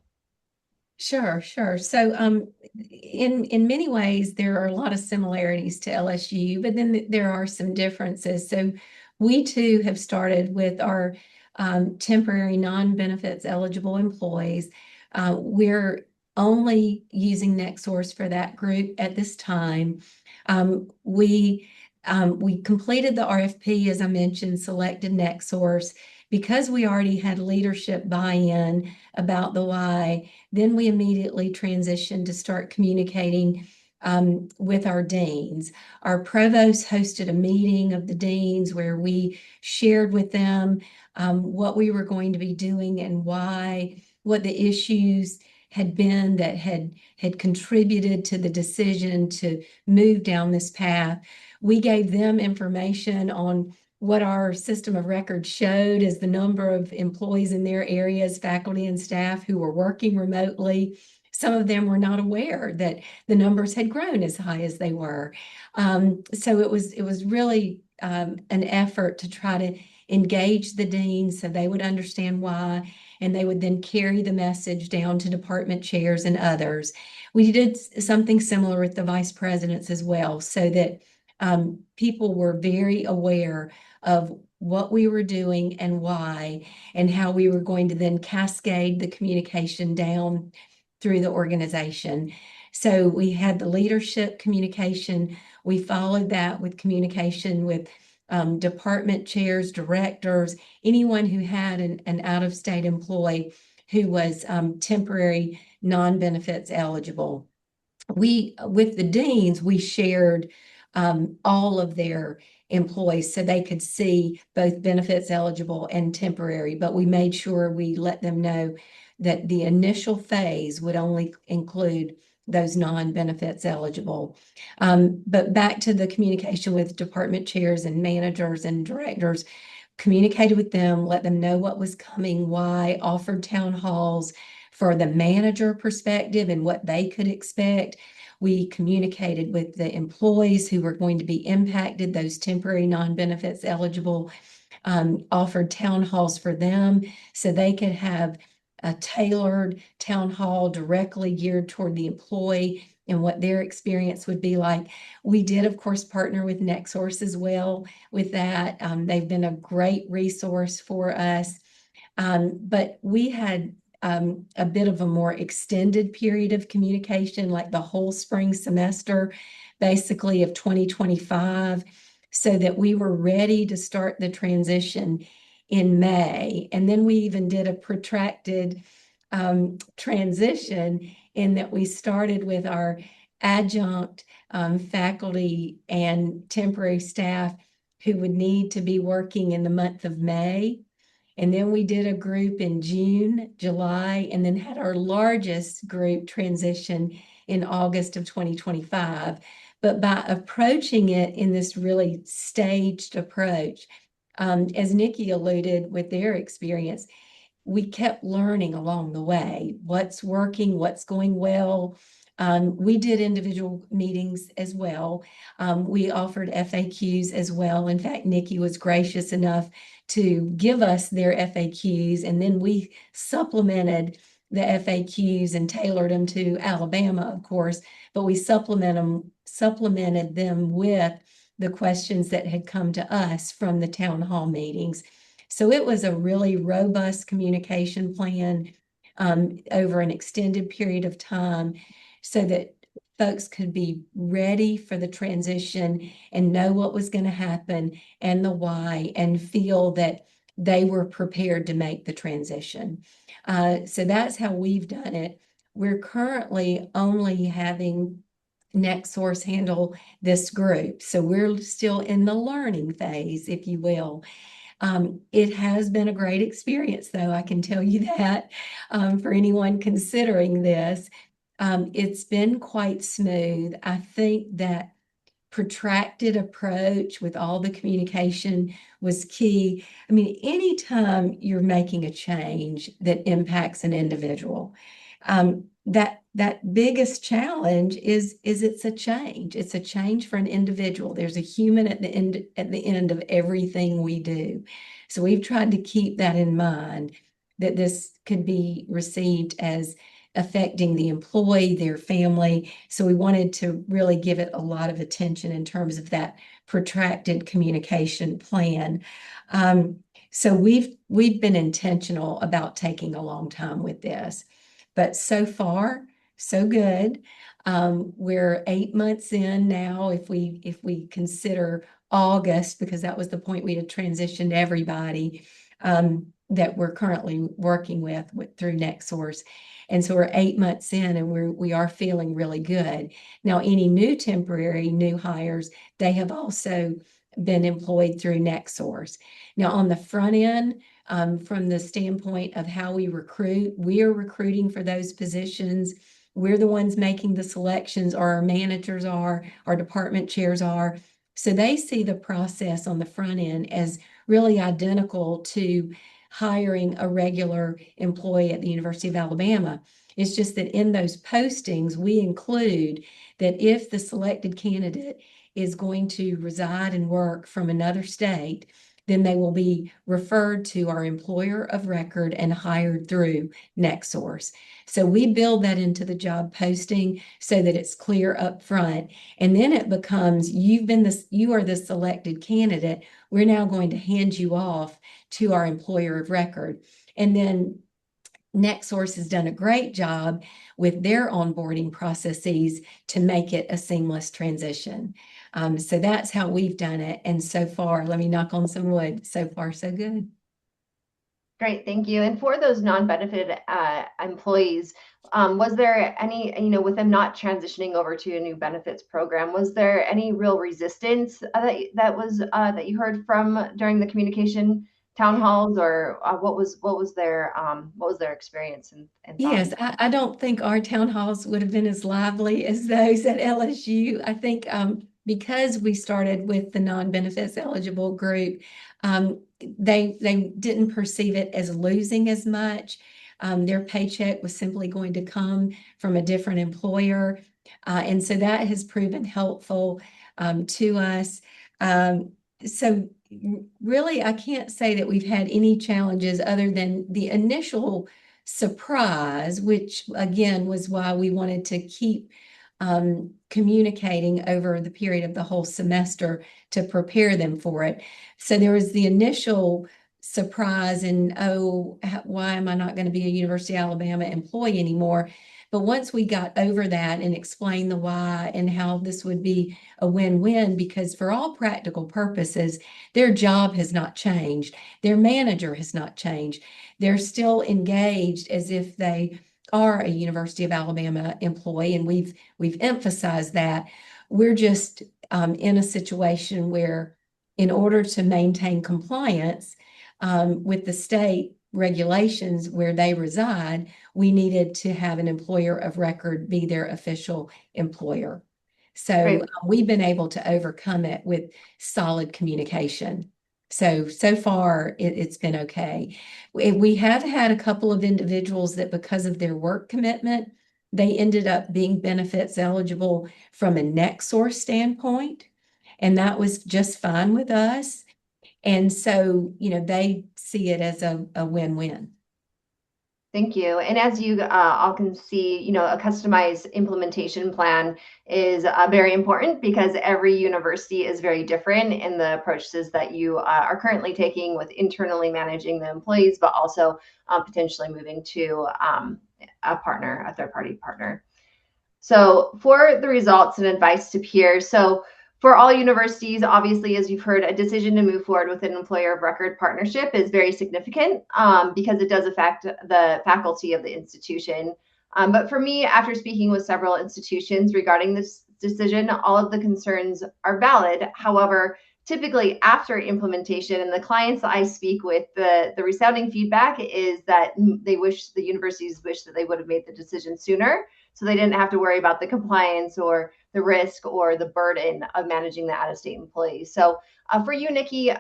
Speaker 3: Sure, sure. So, in many ways, there are a lot of similarities to LSU, but then there are some differences. So, we too have started with our temporary non-benefits eligible employees. We're only using NextSource for that group at this time. We completed the RFP, as I mentioned, selected NextSource because we already had leadership buy-in about the why. Then we immediately transitioned to start communicating with our deans. Our provost hosted a meeting of the deans where we shared with them what we were going to be doing and why, what the issues had been that had contributed to the decision to move down this path. We gave them information on what our system of record showed as the number of employees in their areas, faculty and staff who were working remotely. Some of them were not aware that the numbers had grown as high as they were. So it was really an effort to try to engage the deans so they would understand why, and they would then carry the message down to department chairs and others. We did something similar with the vice presidents as well, so that people were very aware of what we were doing and why, and how we were going to then cascade the communication down through the organization. So we had the leadership communication. We followed that with communication with department chairs, directors, anyone who had an out-of-state employee who was temporary non-benefits eligible. With the deans, we shared all of their employees so they could see both benefits eligible and temporary, but we made sure we let them know that the initial phase would only include those non-benefits eligible. But back to the communication with department chairs and managers and directors, communicated with them, let them know what was coming, why, offered town halls for the manager perspective and what they could expect. We communicated with the employees who were going to be impacted, those temporary non-benefits eligible, offered town halls for them so they could have a tailored town hall directly geared toward the employee and what their experience would be like. We did, of course, partner with NextSource as well with that. They've been a great resource for us. But we had a bit of a more extended period of communication, like the whole spring semester, basically of 2025, so that we were ready to start the transition in May. And then we even did a protracted transition in that we started with our adjunct faculty and temporary staff who would need to be working in the month of May. And then we did a group in June, July, and then had our largest group transition in August of 2025. But by approaching it in this really staged approach, as Nikki alluded with their experience, we kept learning along the way, what's working, what's going well. We did individual meetings as well. We offered FAQs as well. In fact, Nikki was gracious enough to give us their FAQs, and then we supplemented the FAQs and tailored them to Alabama, of course, but we supplemented them with the questions that had come to us from the town hall meetings. So it was a really robust communication plan over an extended period of time so that folks could be ready for the transition and know what was going to happen and the why, and feel that they were prepared to make the transition. So that's how we've done it. We're currently only having NextSource handle this group. So we're still in the learning phase, if you will. It has been a great experience, though, I can tell you that, for anyone considering this. It's been quite smooth. I think that protracted approach with all the communication was key. I mean, anytime you're making a change that impacts an individual, that biggest challenge is it's a change. It's a change for an individual. There's a human at the end of everything we do. So we've tried to keep that in mind, that this could be received as affecting the employee, their family. So we wanted to really give it a lot of attention in terms of that protracted communication plan. So we've been intentional about taking a long time with this, but so far, so good. We're 8 months in now, if we consider August, because that was the point we had transitioned everybody that we're currently working with through NextSource. And so we're 8 months in, and we are feeling really good. Now, any new hires, they have also been employed through NextSource. Now, on the front end, from the standpoint of how we recruit, we are recruiting for those positions. We're the ones making the selections, or our managers are, our department chairs are. So they see the process on the front end as really identical to hiring a regular employee at the University of Alabama. It's just that in those postings, we include that if the selected candidate is going to reside and work from another state, then they will be referred to our employer of record and hired through NextSource. So we build that into the job posting so that it's clear up front. And then it becomes, you are the selected candidate. We're now going to hand you off to our employer of record. And then NextSource has done a great job with their onboarding processes to make it a seamless transition. So that's how we've done it. And so far, let me knock on some wood, so far, so good.
Speaker 1: Great, thank you. And for those non-benefited employees, was there any, with them not transitioning over to a new benefits program, was there any real resistance that you heard from during the communication town halls, or what was their experience and thoughts?
Speaker 3: Yes, I don't think our town halls would have been as lively as those at LSU. I think because we started with the non-benefits eligible group, they didn't perceive it as losing as much. Their paycheck was simply going to come from a different employer. And so that has proven helpful to us. So really, I can't say that we've had any challenges other than the initial surprise, which again was why we wanted to keep communicating over the period of the whole semester to prepare them for it. So there was the initial surprise and, oh, why am I not going to be a University of Alabama employee anymore? But once we got over that and explained the why and how this would be a win-win, because for all practical purposes, their job has not changed. Their manager has not changed. They're still engaged as if they are a University of Alabama employee, and we've emphasized that. We're just in a situation where, in order to maintain compliance with the state regulations where they reside, we needed to have an employer of record be their official employer. So we've been able to overcome it with solid communication. So far, it's been okay. We have had a couple of individuals that, because of their work commitment, they ended up being benefits eligible from a NextSource standpoint, and that was just fine with us. And so, they see it as a win-win.
Speaker 1: Thank you. And as you all can see, a customized implementation plan is very important, because every university is very different in the approaches that you are currently taking with internally managing the employees, but also potentially moving to a third-party partner. So for the results and advice to peers, so for all universities, obviously, as you've heard, a decision to move forward with an employer of record partnership is very significant because it does affect the faculty of the institution. But for me, after speaking with several institutions regarding this decision, all of the concerns are valid. However, typically after implementation, and the clients I speak with, the resounding feedback is that the universities wish that they would have made the decision sooner, so they didn't have to worry about the compliance or the risk or the burden of managing the out-of-state employees. So for you, Nikki,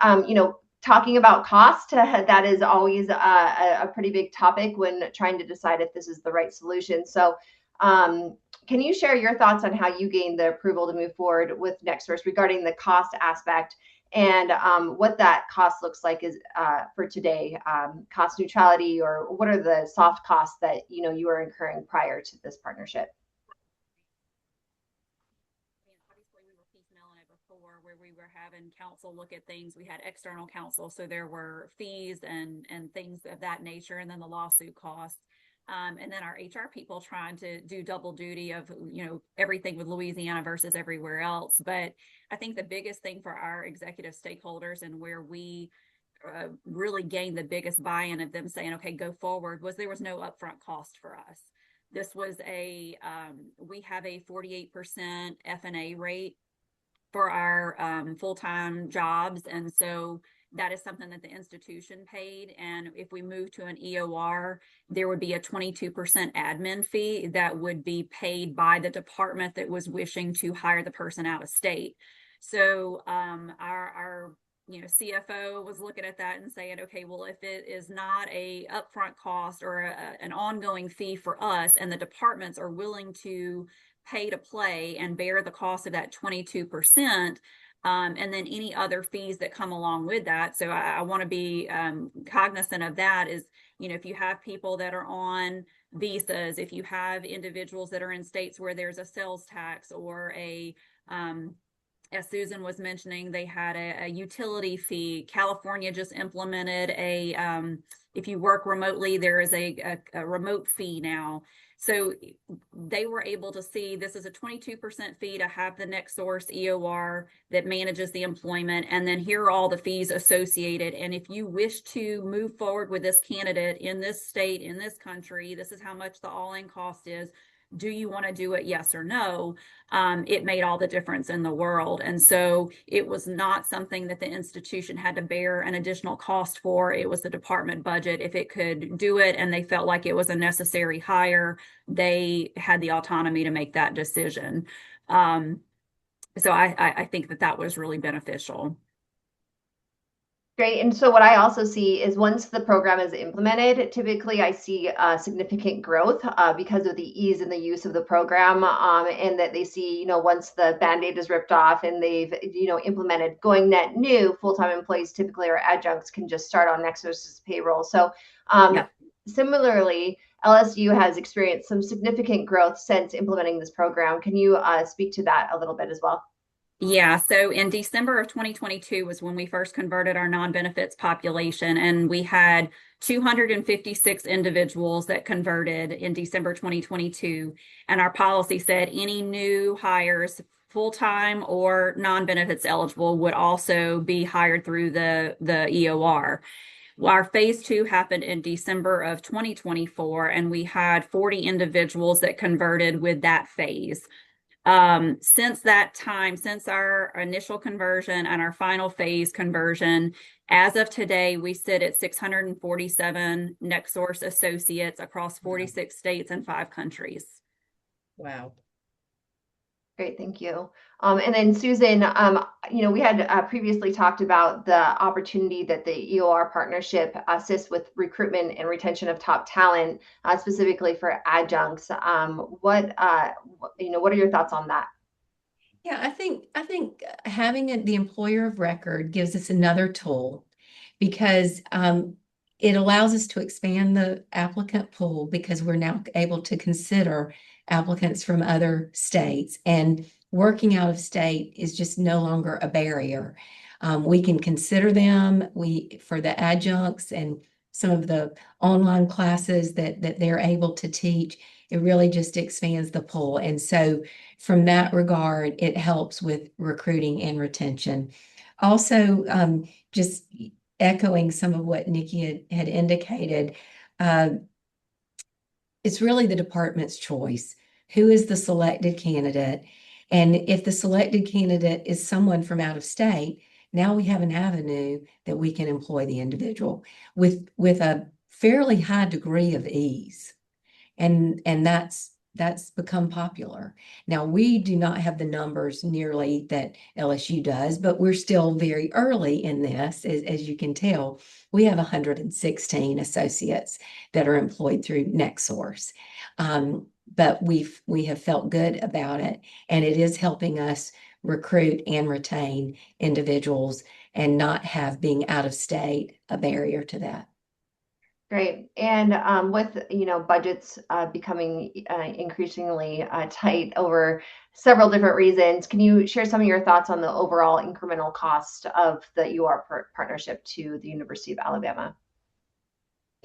Speaker 1: talking about cost, that is always a pretty big topic when trying to decide if this is the right solution. So can you share your thoughts on how you gained the approval to move forward with NextSource regarding the cost aspect and what that cost looks like is for today, cost neutrality, or what are the soft costs that you are incurring prior to this partnership?
Speaker 2: Obviously, we were piecemealing it before, where we were having counsel look at things. We had external counsel, so there were fees and things of that nature, and then the lawsuit costs. And then our HR people trying to do double duty of, everything with Louisiana versus everywhere else. But I think the biggest thing for our executive stakeholders, and where we really gained the biggest buy-in of them saying, okay, go forward, was there was no upfront cost for us. This was we have a 48% F&A rate for our full-time jobs. And so that is something that the institution paid. And if we move to an EOR, there would be a 22% admin fee that would be paid by the department that was wishing to hire the person out of state. So our CFO was looking at that and saying, okay, well, if it is not a upfront cost or an ongoing fee for us, and the departments are willing to pay to play and bear the cost of that 22%, and then any other fees that come along with that. So I want to be cognizant of that is, if you have people that are on visas, if you have individuals that are in states where there's a sales tax or as Susan was mentioning, they had a utility fee. California just implemented if you work remotely, there is a remote fee now. So they were able to see this is a 22% fee to have the NextSource EOR that manages the employment. And then here are all the fees associated. And if you wish to move forward with this candidate in this state, in this country, this is how much the all-in cost is. Do you want to do it? Yes or no? It made all the difference in the world. And so it was not something that the institution had to bear an additional cost for. It was the department budget. If it could do it and they felt like it was a necessary hire, they had the autonomy to make that decision. So I think that was really beneficial.
Speaker 1: Great. And so what I also see is once the program is implemented, typically I see significant growth because of the ease and the use of the program, and that they see, once the Band-Aid is ripped off and they've, implemented going net new, full-time employees typically or adjuncts can just start on NextSource's payroll. So Similarly, LSU has experienced some significant growth since implementing this program. Can you speak to that a little bit as well?
Speaker 2: Yeah, so in December of 2022 was when we first converted our non-benefits population, and we had 256 individuals that converted in December 2022. And our policy said any new hires, full-time or non-benefits eligible, would also be hired through the EOR. Well, our phase 2 happened in December of 2024, and we had 40 individuals that converted with that phase. Since that time, since our initial conversion and our final phase conversion, as of today, we sit at 647 NextSource associates across 46 states and 5 countries.
Speaker 3: Wow.
Speaker 1: Great, thank you. And then Susan, we had previously talked about the opportunity that the EOR partnership assists with recruitment and retention of top talent, specifically for adjuncts. What are your thoughts on that?
Speaker 3: Yeah, I think having the employer of record gives us another tool because it allows us to expand the applicant pool because we're now able to consider applicants from other states, and working out of state is just no longer a barrier. We can consider them for the adjuncts and some of the online classes that they're able to teach. It really just expands the pool. And so from that regard, it helps with recruiting and retention. Also, just echoing some of what Nikki had indicated, it's really the department's choice. Who is the selected candidate? And if the selected candidate is someone from out of state, now we have an avenue that we can employ the individual with a fairly high degree of ease. And that's that's become popular. Now, we do not have the numbers nearly that LSU does, but we're still very early in this, as you can tell. We have 116 associates that are employed through NextSource. But we have felt good about it, and it is helping us recruit and retain individuals and not have being out of state a barrier to that.
Speaker 1: Great. And with budgets becoming increasingly tight over several different reasons, can you share some of your thoughts on the overall incremental cost of the partnership to the University of Alabama?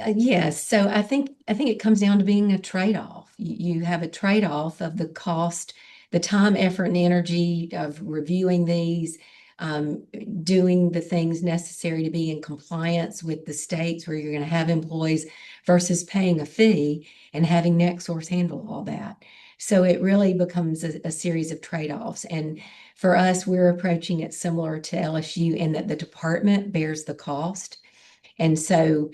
Speaker 3: Yes, so I think it comes down to being a trade-off. You have a trade-off of the cost, the time, effort, and energy of reviewing these, um, doing the things necessary to be in compliance with the states where you're going to have employees versus paying a fee and having NextSource handle all that. So it really becomes a series of trade-offs. And for us, we're approaching it similar to LSU in that the department bears the cost. And so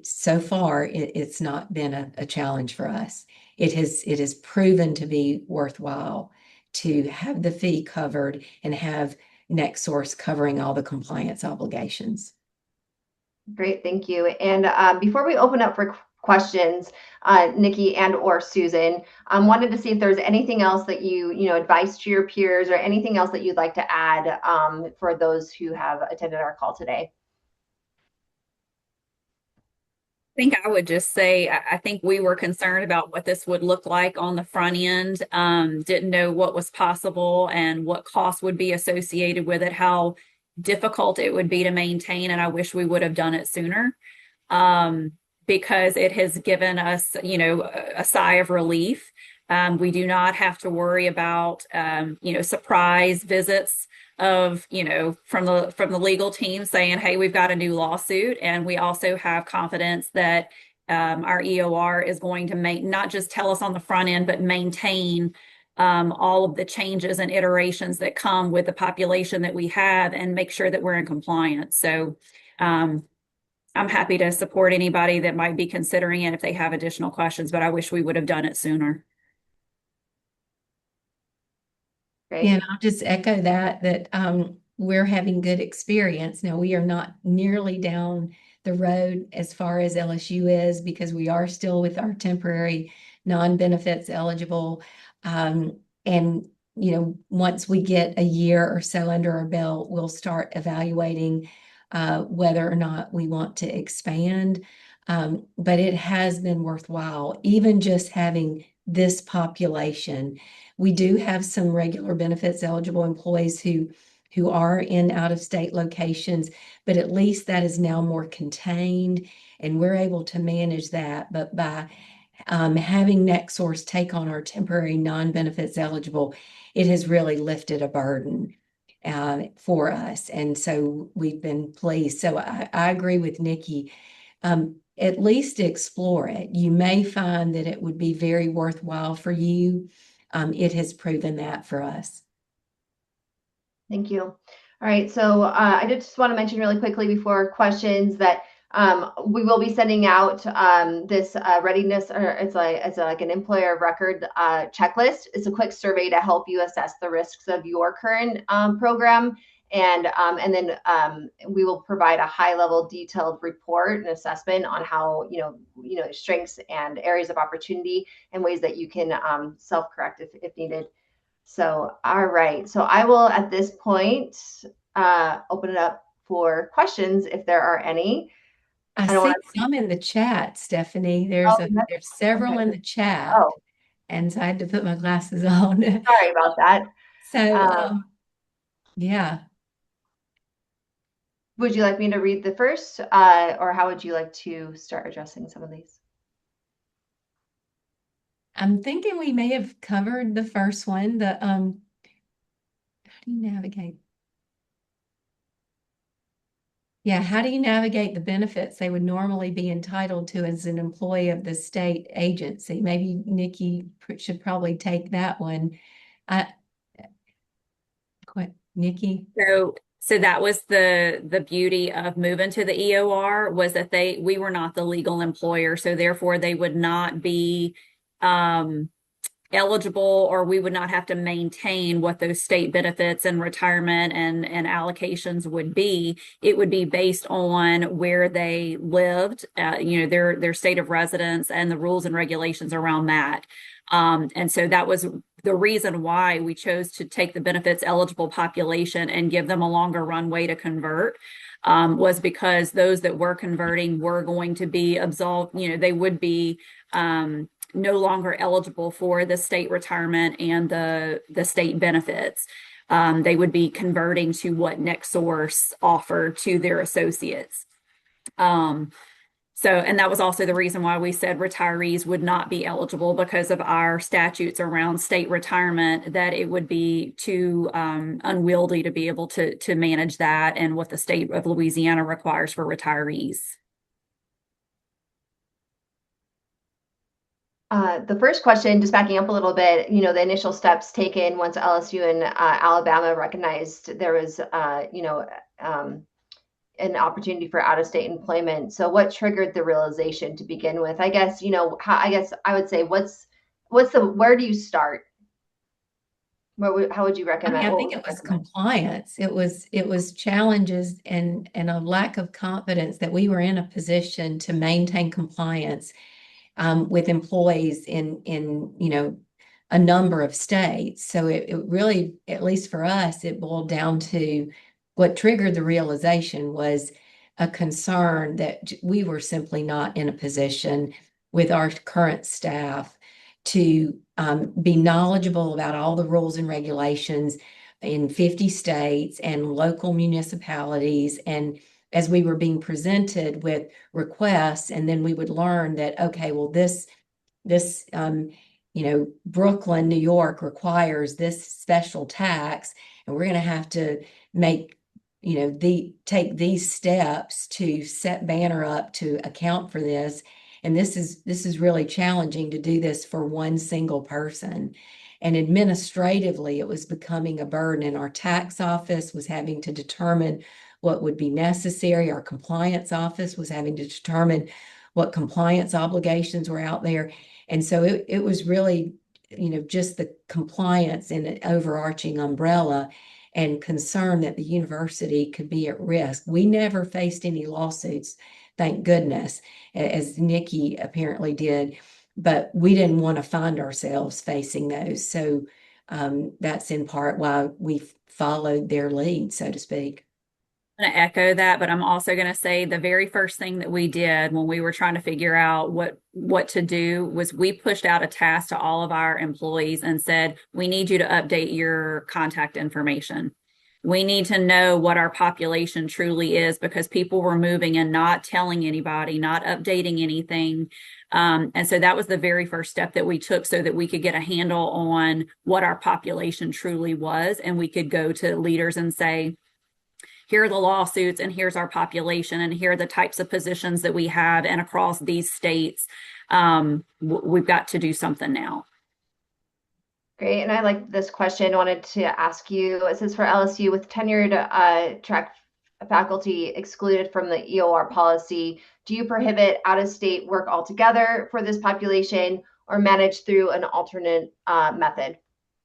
Speaker 3: so far it's not been a challenge for us. It has proven to be worthwhile to have the fee covered and have NextSource covering all the compliance obligations.
Speaker 1: Great, thank you. And before we open up for questions, Nikki and or Susan, wanted to see if there's anything else that advice to your peers or anything else that you'd like to add for those who have attended our call today.
Speaker 2: Think I would just say I think we were concerned about what this would look like on the front end. Didn't know what was possible and what costs would be associated with it, how difficult it would be to maintain, and I wish we would have done it sooner. Because it has given us, a sigh of relief. We do not have to worry about, surprise visits of, from the legal team saying, "Hey, we've got a new lawsuit," and we also have confidence that our EOR is going to not just tell us on the front end, but maintain all of the changes and iterations that come with the population that we have and make sure that we're in compliance. So. I'm happy to support anybody that might be considering it if they have additional questions, but I wish we would have done it sooner.
Speaker 3: Yeah,
Speaker 1: Great.
Speaker 3: and I'll just echo that we're having good experience. Now, we are not nearly down the road as far as LSU is because we are still with our temporary non-benefits eligible. And once we get a year or so under our belt, we'll start evaluating whether or not we want to expand. But it has been worthwhile, even just having this population. We do have some regular benefits eligible employees who are in out of state locations, but at least that is now more contained and we're able to manage that. But by having NextSource take on our temporary non-benefits eligible, it has really lifted a burden for us. And so we've been pleased. So I agree with Nikki. At least explore it. You may find that it would be very worthwhile for you. It has proven that for us.
Speaker 1: Thank you. All right, so I just want to mention really quickly before questions that we will be sending out this readiness, or it's like an employer of record checklist. It's a quick survey to help you assess the risks of your current program. And then we will provide a high-level, detailed report and assessment on how strengths and areas of opportunity and ways that you can self-correct if needed. So, all right. So I will at this point open it up for questions if there are any.
Speaker 3: I
Speaker 1: I don't
Speaker 3: see
Speaker 1: want to.
Speaker 3: some in the chat, Stephanie.
Speaker 1: Oh,
Speaker 3: There's several
Speaker 1: okay.
Speaker 3: in the chat,
Speaker 1: Oh,
Speaker 3: and so I had to put my glasses on.
Speaker 1: sorry about that.
Speaker 3: So,
Speaker 1: Um,
Speaker 3: yeah,
Speaker 1: would you like me to read the first, or how would you like to start addressing some of these?
Speaker 3: I'm thinking we may have covered the first one. How do you navigate? Yeah, how do you navigate the benefits they would normally be entitled to as an employee of the state agency? Maybe Nikki should probably take that one. I, Nikki?
Speaker 2: So that was the beauty of moving to the EOR was that we were not the legal employer, so therefore they would not be eligible, or we would not have to maintain what those state benefits and retirement and allocations would be. It would be based on where they lived, their state of residence and the rules and regulations around that. And so that was the reason why we chose to take the benefits eligible population and give them a longer runway to convert. Was because those that were converting were going to be absolved, they would be no longer eligible for the state retirement and the state benefits. They would be converting to what NextSource offered to their associates. And that was also the reason why we said retirees would not be eligible, because of our statutes around state retirement, that it would be too unwieldy to be able to manage that and what the state of Louisiana requires for retirees.
Speaker 1: The first question, just backing up a little bit, the initial steps taken once LSU and Alabama recognized there was, an opportunity for out-of-state employment. So what triggered the realization to begin with? I guess, I guess I would say, where do you start? How would you recommend?
Speaker 3: I think it was compliance. It was challenges and a lack of confidence that we were in a position to maintain compliance with employees in a number of states. So it really, at least for us, it boiled down to what triggered the realization was a concern that we were simply not in a position with our current staff to be knowledgeable about all the rules and regulations in 50 states and local municipalities. And as we were being presented with requests, and then we would learn that, okay, well, this Brooklyn, New York requires this special tax, and we're going to have to take these steps to set Banner up to account for this. And this is really challenging to do this for one single person. And administratively, it was becoming a burden. And our tax office was having to determine what would be necessary. Our compliance office was having to determine what compliance obligations were out there. And so it was really, just the compliance in an overarching umbrella and concern that the university could be at risk. We never faced any lawsuits, thank goodness, as Nikki apparently did, but we didn't want to find ourselves facing those. So that's in part why we followed their lead, so to speak.
Speaker 2: I'm going to echo that, but I'm also going to say the very first thing that we did when we were trying to figure out what to do was we pushed out a task to all of our employees and said, we need you to update your contact information. We need to know what our population truly is, because people were moving and not telling anybody, not updating anything. And so that was the very first step that we took so that we could get a handle on what our population truly was. And we could go to leaders and say, here are the lawsuits, and here's our population, and here are the types of positions that we have, and across these states, we've got to do something now.
Speaker 1: Great. And I like this question. I wanted to ask you, it says, for LSU with tenured track faculty excluded from the EOR policy, do you prohibit out-of-state work altogether for this population, or manage through an alternate method?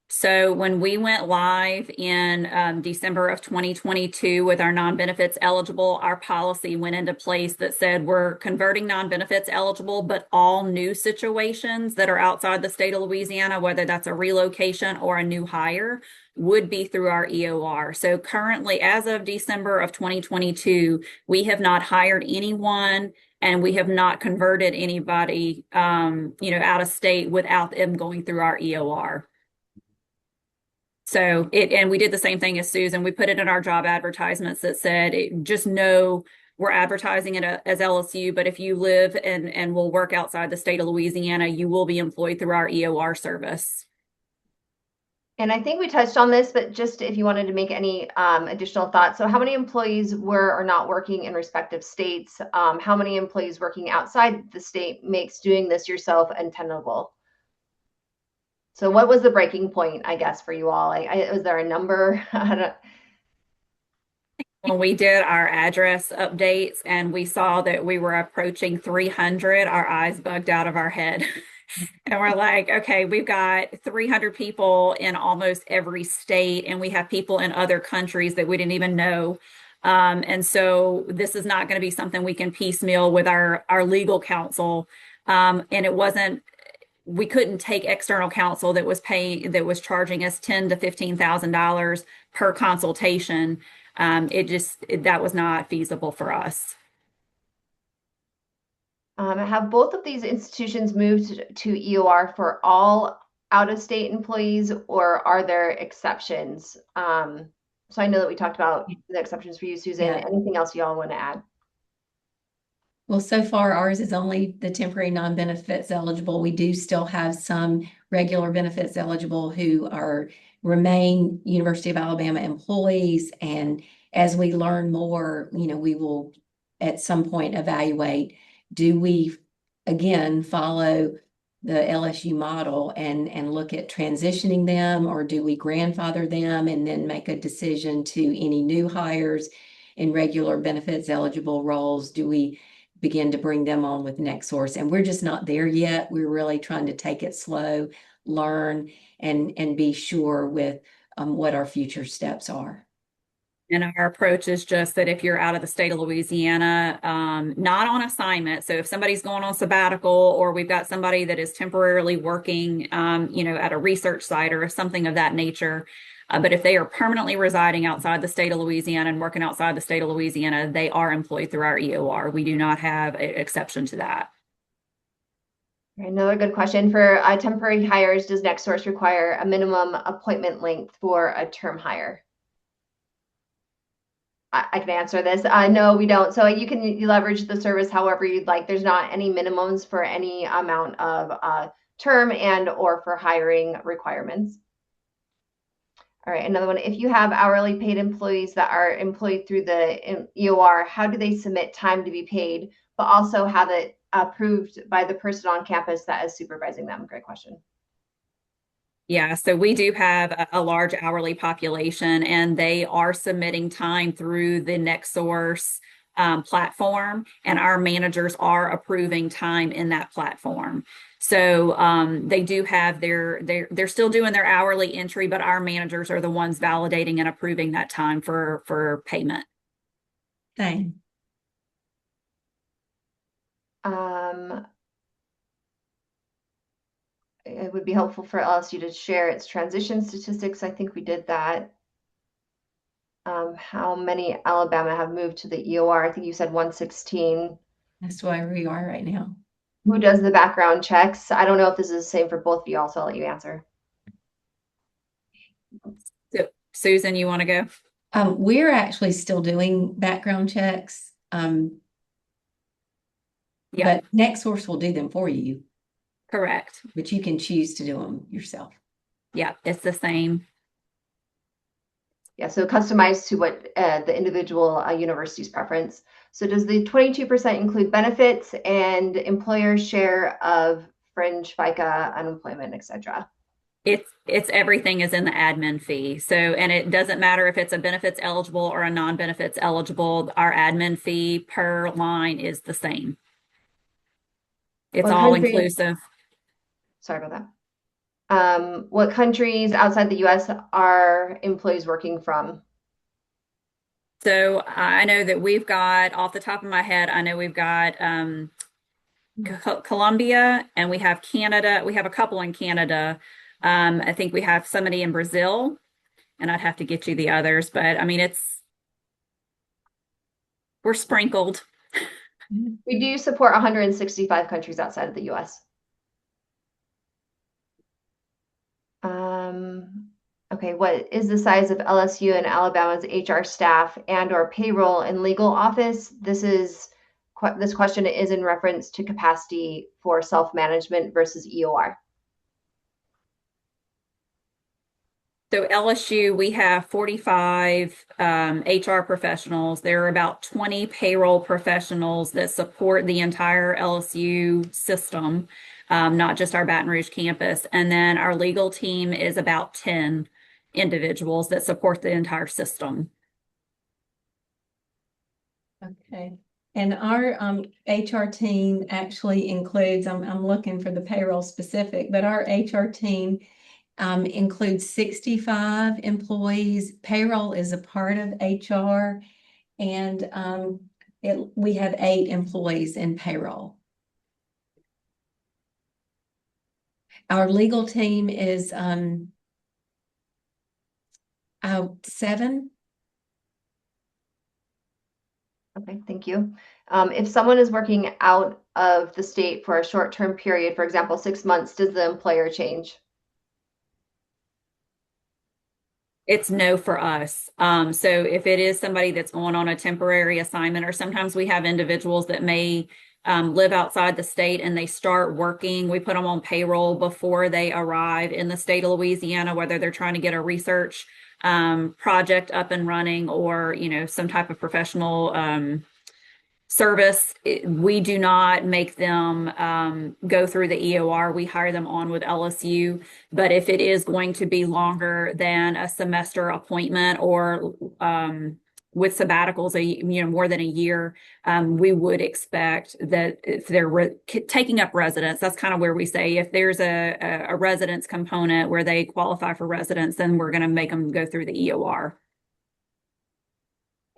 Speaker 2: So when we went live in December of 2022 with our non-benefits eligible, our policy went into place that said we're converting non-benefits eligible, but all new situations that are outside the state of Louisiana, whether that's a relocation or a new hire, would be through our EOR. So currently, as of December of 2022, we have not hired anyone, and we have not converted anybody, out of state without them going through our EOR. So and we did the same thing as Susan. We put it in our job advertisements that said, just know we're advertising it as LSU, but if you live and will work outside the state of Louisiana, you will be employed through our EOR service.
Speaker 1: And I think we touched on this, but just if you wanted to make any additional thoughts. So how many employees were or not working in respective states? How many employees working outside the state makes doing this yourself untenable? So what was the breaking point, I guess, for you all? Was there a number?
Speaker 2: When we did our address updates and we saw that we were approaching 300, our eyes bugged out of our head. And we're like, okay, we've got 300 people in almost every state, and we have people in other countries that we didn't even know. And so this is not going to be something we can piecemeal with our legal counsel. And it wasn't, we couldn't take external counsel that was charging us $10,000 to $15,000 per consultation. That was not feasible for us.
Speaker 1: Have both of these institutions moved to EOR for all out-of-state employees, or are there exceptions? So I know that we talked about the exceptions for you, Susan.
Speaker 3: Yeah.
Speaker 1: Anything else y'all want to add?
Speaker 3: Well, so far ours is only the temporary non-benefits eligible. We do still have some regular benefits eligible who remain University of Alabama employees. And as we learn more, we will at some point evaluate, do we again follow the LSU model and look at transitioning them, or do we grandfather them and then make a decision to any new hires in regular benefits eligible roles? Do we begin to bring them on with next source? And we're just not there yet. We're really trying to take it slow, learn, and be sure with what our future steps are.
Speaker 2: And our approach is just that if you're out of the state of Louisiana, not on assignment, so if somebody's going on sabbatical, or we've got somebody that is temporarily working, at a research site or something of that nature, but if they are permanently residing outside the state of Louisiana and working outside the state of Louisiana, they are employed through our EOR. We do not have an exception to that.
Speaker 1: Another good question for temporary hires: does NextSource require a minimum appointment length for a term hire? I can answer this. No, we don't. So you leverage the service however you'd like. There's not any minimums for any amount of term and or for hiring requirements. All right, another one. If you have hourly paid employees that are employed through the EOR, how do they submit time to be paid, but also have it approved by the person on campus that is supervising them? Great question.
Speaker 2: Yeah, so we do have a large hourly population, and they are submitting time through the NextSource platform, and our managers are approving time in that platform. So they do have they're still doing their hourly entry, but our managers are the ones validating and approving that time for payment.
Speaker 3: Same.
Speaker 1: It would be helpful for LSU to share its transition statistics. I think we did that. How many Alabama have moved to the EOR? I think you said 116.
Speaker 3: That's where we are right now.
Speaker 1: Who does the background checks? I don't know if this is the same for both of you all, so I'll let you answer.
Speaker 2: So, Susan, you want to go?
Speaker 3: We're actually still doing background checks.
Speaker 2: Yeah,
Speaker 3: But NextSource will do them for you,
Speaker 2: correct.
Speaker 3: but you can choose to do them yourself.
Speaker 2: Yeah, it's the same.
Speaker 1: Yeah, so customized to what the individual university's preference. So does the 22% include benefits and employer share of fringe, FICA, unemployment, etc.?
Speaker 2: It's everything is in the admin fee. So, and it doesn't matter if it's a benefits eligible or a non-benefits eligible, our admin fee per line is the same. It's all inclusive.
Speaker 1: Sorry about that. What countries outside the US are employees working from?
Speaker 2: So I know that we've got, off the top of my head, I know we've got Colombia, and we have Canada. We have a couple in Canada. I think we have somebody in Brazil, and I'd have to get you the others, but I mean, we're sprinkled.
Speaker 1: We do support 165 countries outside of the US. Okay, what is the size of LSU and Alabama's HR staff and or payroll and legal office? This question is in reference to capacity for self-management versus EOR.
Speaker 2: So LSU, we have 45 HR professionals. There are about 20 payroll professionals that support the entire LSU system, not just our Baton Rouge campus. And then our legal team is about 10 individuals that support the entire system.
Speaker 3: Okay. And our HR team actually includes, I'm looking for the payroll specific, but our HR team includes 65 employees. Payroll is a part of HR, and we have 8 employees in payroll. Our legal team is 7.
Speaker 1: Okay, thank you. If someone is working out of the state for a short-term period, for example, 6 months, does the employer change?
Speaker 2: It's no for us. So if it is somebody that's on a temporary assignment, or sometimes we have individuals that may live outside the state and they start working, we put them on payroll before they arrive in the state of Louisiana, whether they're trying to get a research project up and running, or, you know, some type of professional service. We do not make them go through the EOR. We hire them on with LSU. But if it is going to be longer than a semester appointment, or with sabbaticals, more than a year, we would expect that if they're taking up residence, that's kind of where we say if there's a residence component where they qualify for residence, then we're going to make them go through the EOR.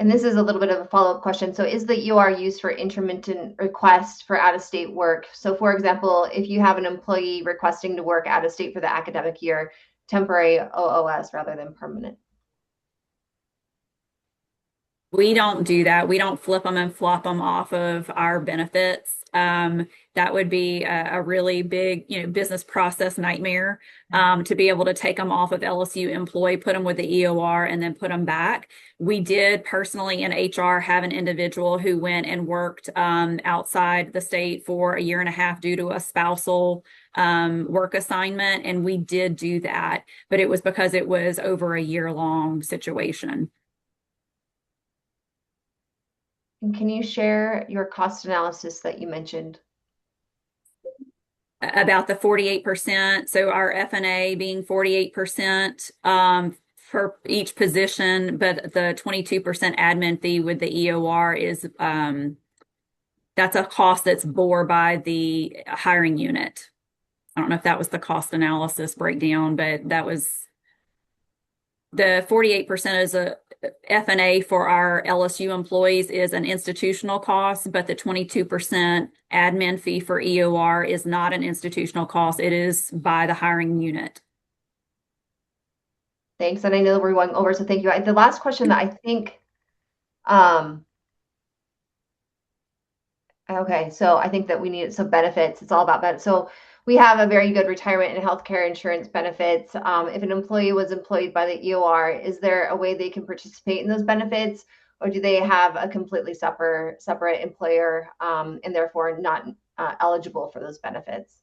Speaker 1: And this is a little bit of a follow-up question. So is the EOR used for intermittent requests for out-of-state work? So for example, if you have an employee requesting to work out of state for the academic year, temporary OOS rather than permanent.
Speaker 2: We don't do that. We don't flip them and flop them off of our benefits. That would be a really big, business process nightmare, to be able to take them off of LSU employee, put them with the EOR, and then put them back. We did personally in HR have an individual who went and worked outside the state for a year and a half due to a spousal work assignment, and we did do that, but it was because it was over a year-long situation.
Speaker 1: And can you share your cost analysis that you mentioned?
Speaker 2: About the 48%. So our F&A being 48% for each position, but the 22% admin fee with the EOR is that's a cost that's bore by the hiring unit. I don't know if that was the cost analysis breakdown, but that was the 48% is a F&A for our LSU employees is an institutional cost, but the 22% admin fee for EOR is not an institutional cost. It is by the hiring unit.
Speaker 1: Thanks. And I know that we're going over, so thank you. The last question that I think, okay, so I think that we need some benefits. It's all about benefits. So we have a very good retirement and healthcare insurance benefits. If an employee was employed by the EOR, is there a way they can participate in those benefits, or do they have a completely separate employer and therefore not eligible for those benefits?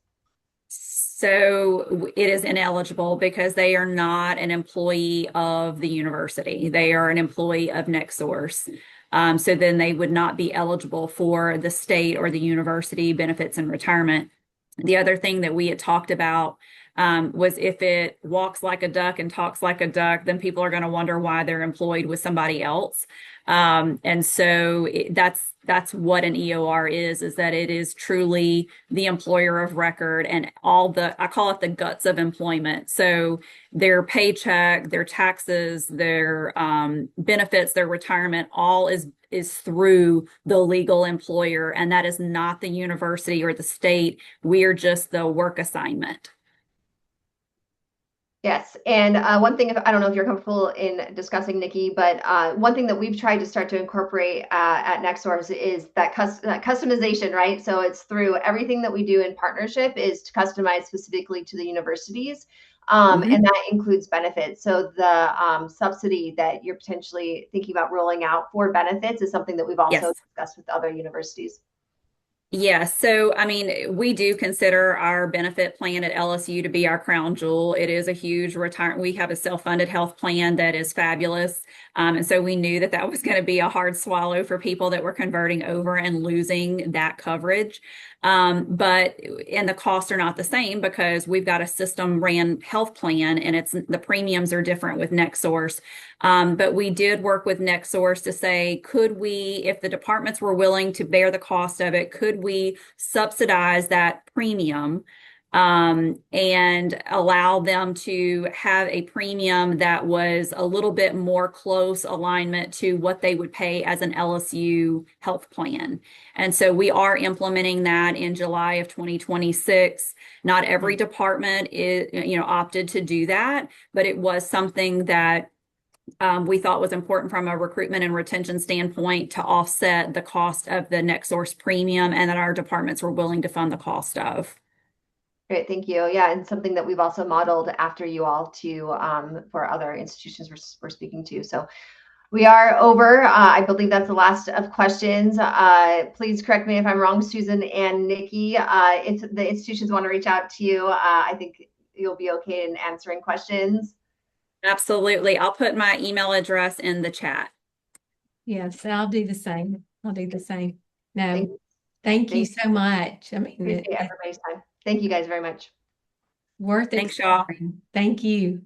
Speaker 2: So it is ineligible because they are not an employee of the university. They are an employee of NextSource. So then they would not be eligible for the state or the university benefits and retirement. The other thing that we had talked about was if it walks like a duck and talks like a duck, then people are going to wonder why they're employed with somebody else. And so that's what an EOR is that it is truly the employer of record and I call it the guts of employment. So their paycheck, their taxes, their benefits, their retirement, all is through the legal employer, and that is not the university or the state. We are just the work assignment.
Speaker 1: Yes, and one thing, I don't know if you're comfortable in discussing, Nikki, but one thing that we've tried to start to incorporate at NextSource is that customization, right? So it's through everything that we do in partnership is to customize specifically to the universities, and that includes benefits. So the subsidy that you're potentially thinking about rolling out for benefits is something that we've also discussed with other universities.
Speaker 2: Yeah, so I mean, we do consider our benefit plan at LSU to be our crown jewel. It is a huge retirement. We have a self-funded health plan that is fabulous. And so we knew that that was going to be a hard swallow for people that were converting over and losing that coverage. And the costs are not the same because we've got a system ran health plan and the premiums are different with NextSource. But we did work with NextSource to say, could we, if the departments were willing to bear the cost of it, could we subsidize that premium? And allow them to have a premium that was a little bit more close alignment to what they would pay as an LSU health plan. And so we are implementing that in July of 2026. Not every department opted to do that, but it was something that we thought was important from a recruitment and retention standpoint to offset the cost of the NextSource premium and that our departments were willing to fund the cost of.
Speaker 1: Great, thank you. Yeah, and something that we've also modeled after you all to for other institutions we're speaking to. So we are over. I believe that's the last of questions. Please correct me if I'm wrong, Susan and Nikki. If the institutions want to reach out to you, I think you'll be okay in answering questions.
Speaker 2: Absolutely. I'll put my email address in the chat.
Speaker 3: Yes, I'll do the same. I'll do the same. No,
Speaker 1: Thank
Speaker 3: thank you so much. I mean,
Speaker 1: Appreciate everybody's time. Thank you guys very much.
Speaker 3: worth
Speaker 2: Thanks, y'all.
Speaker 3: exploring. Thank you.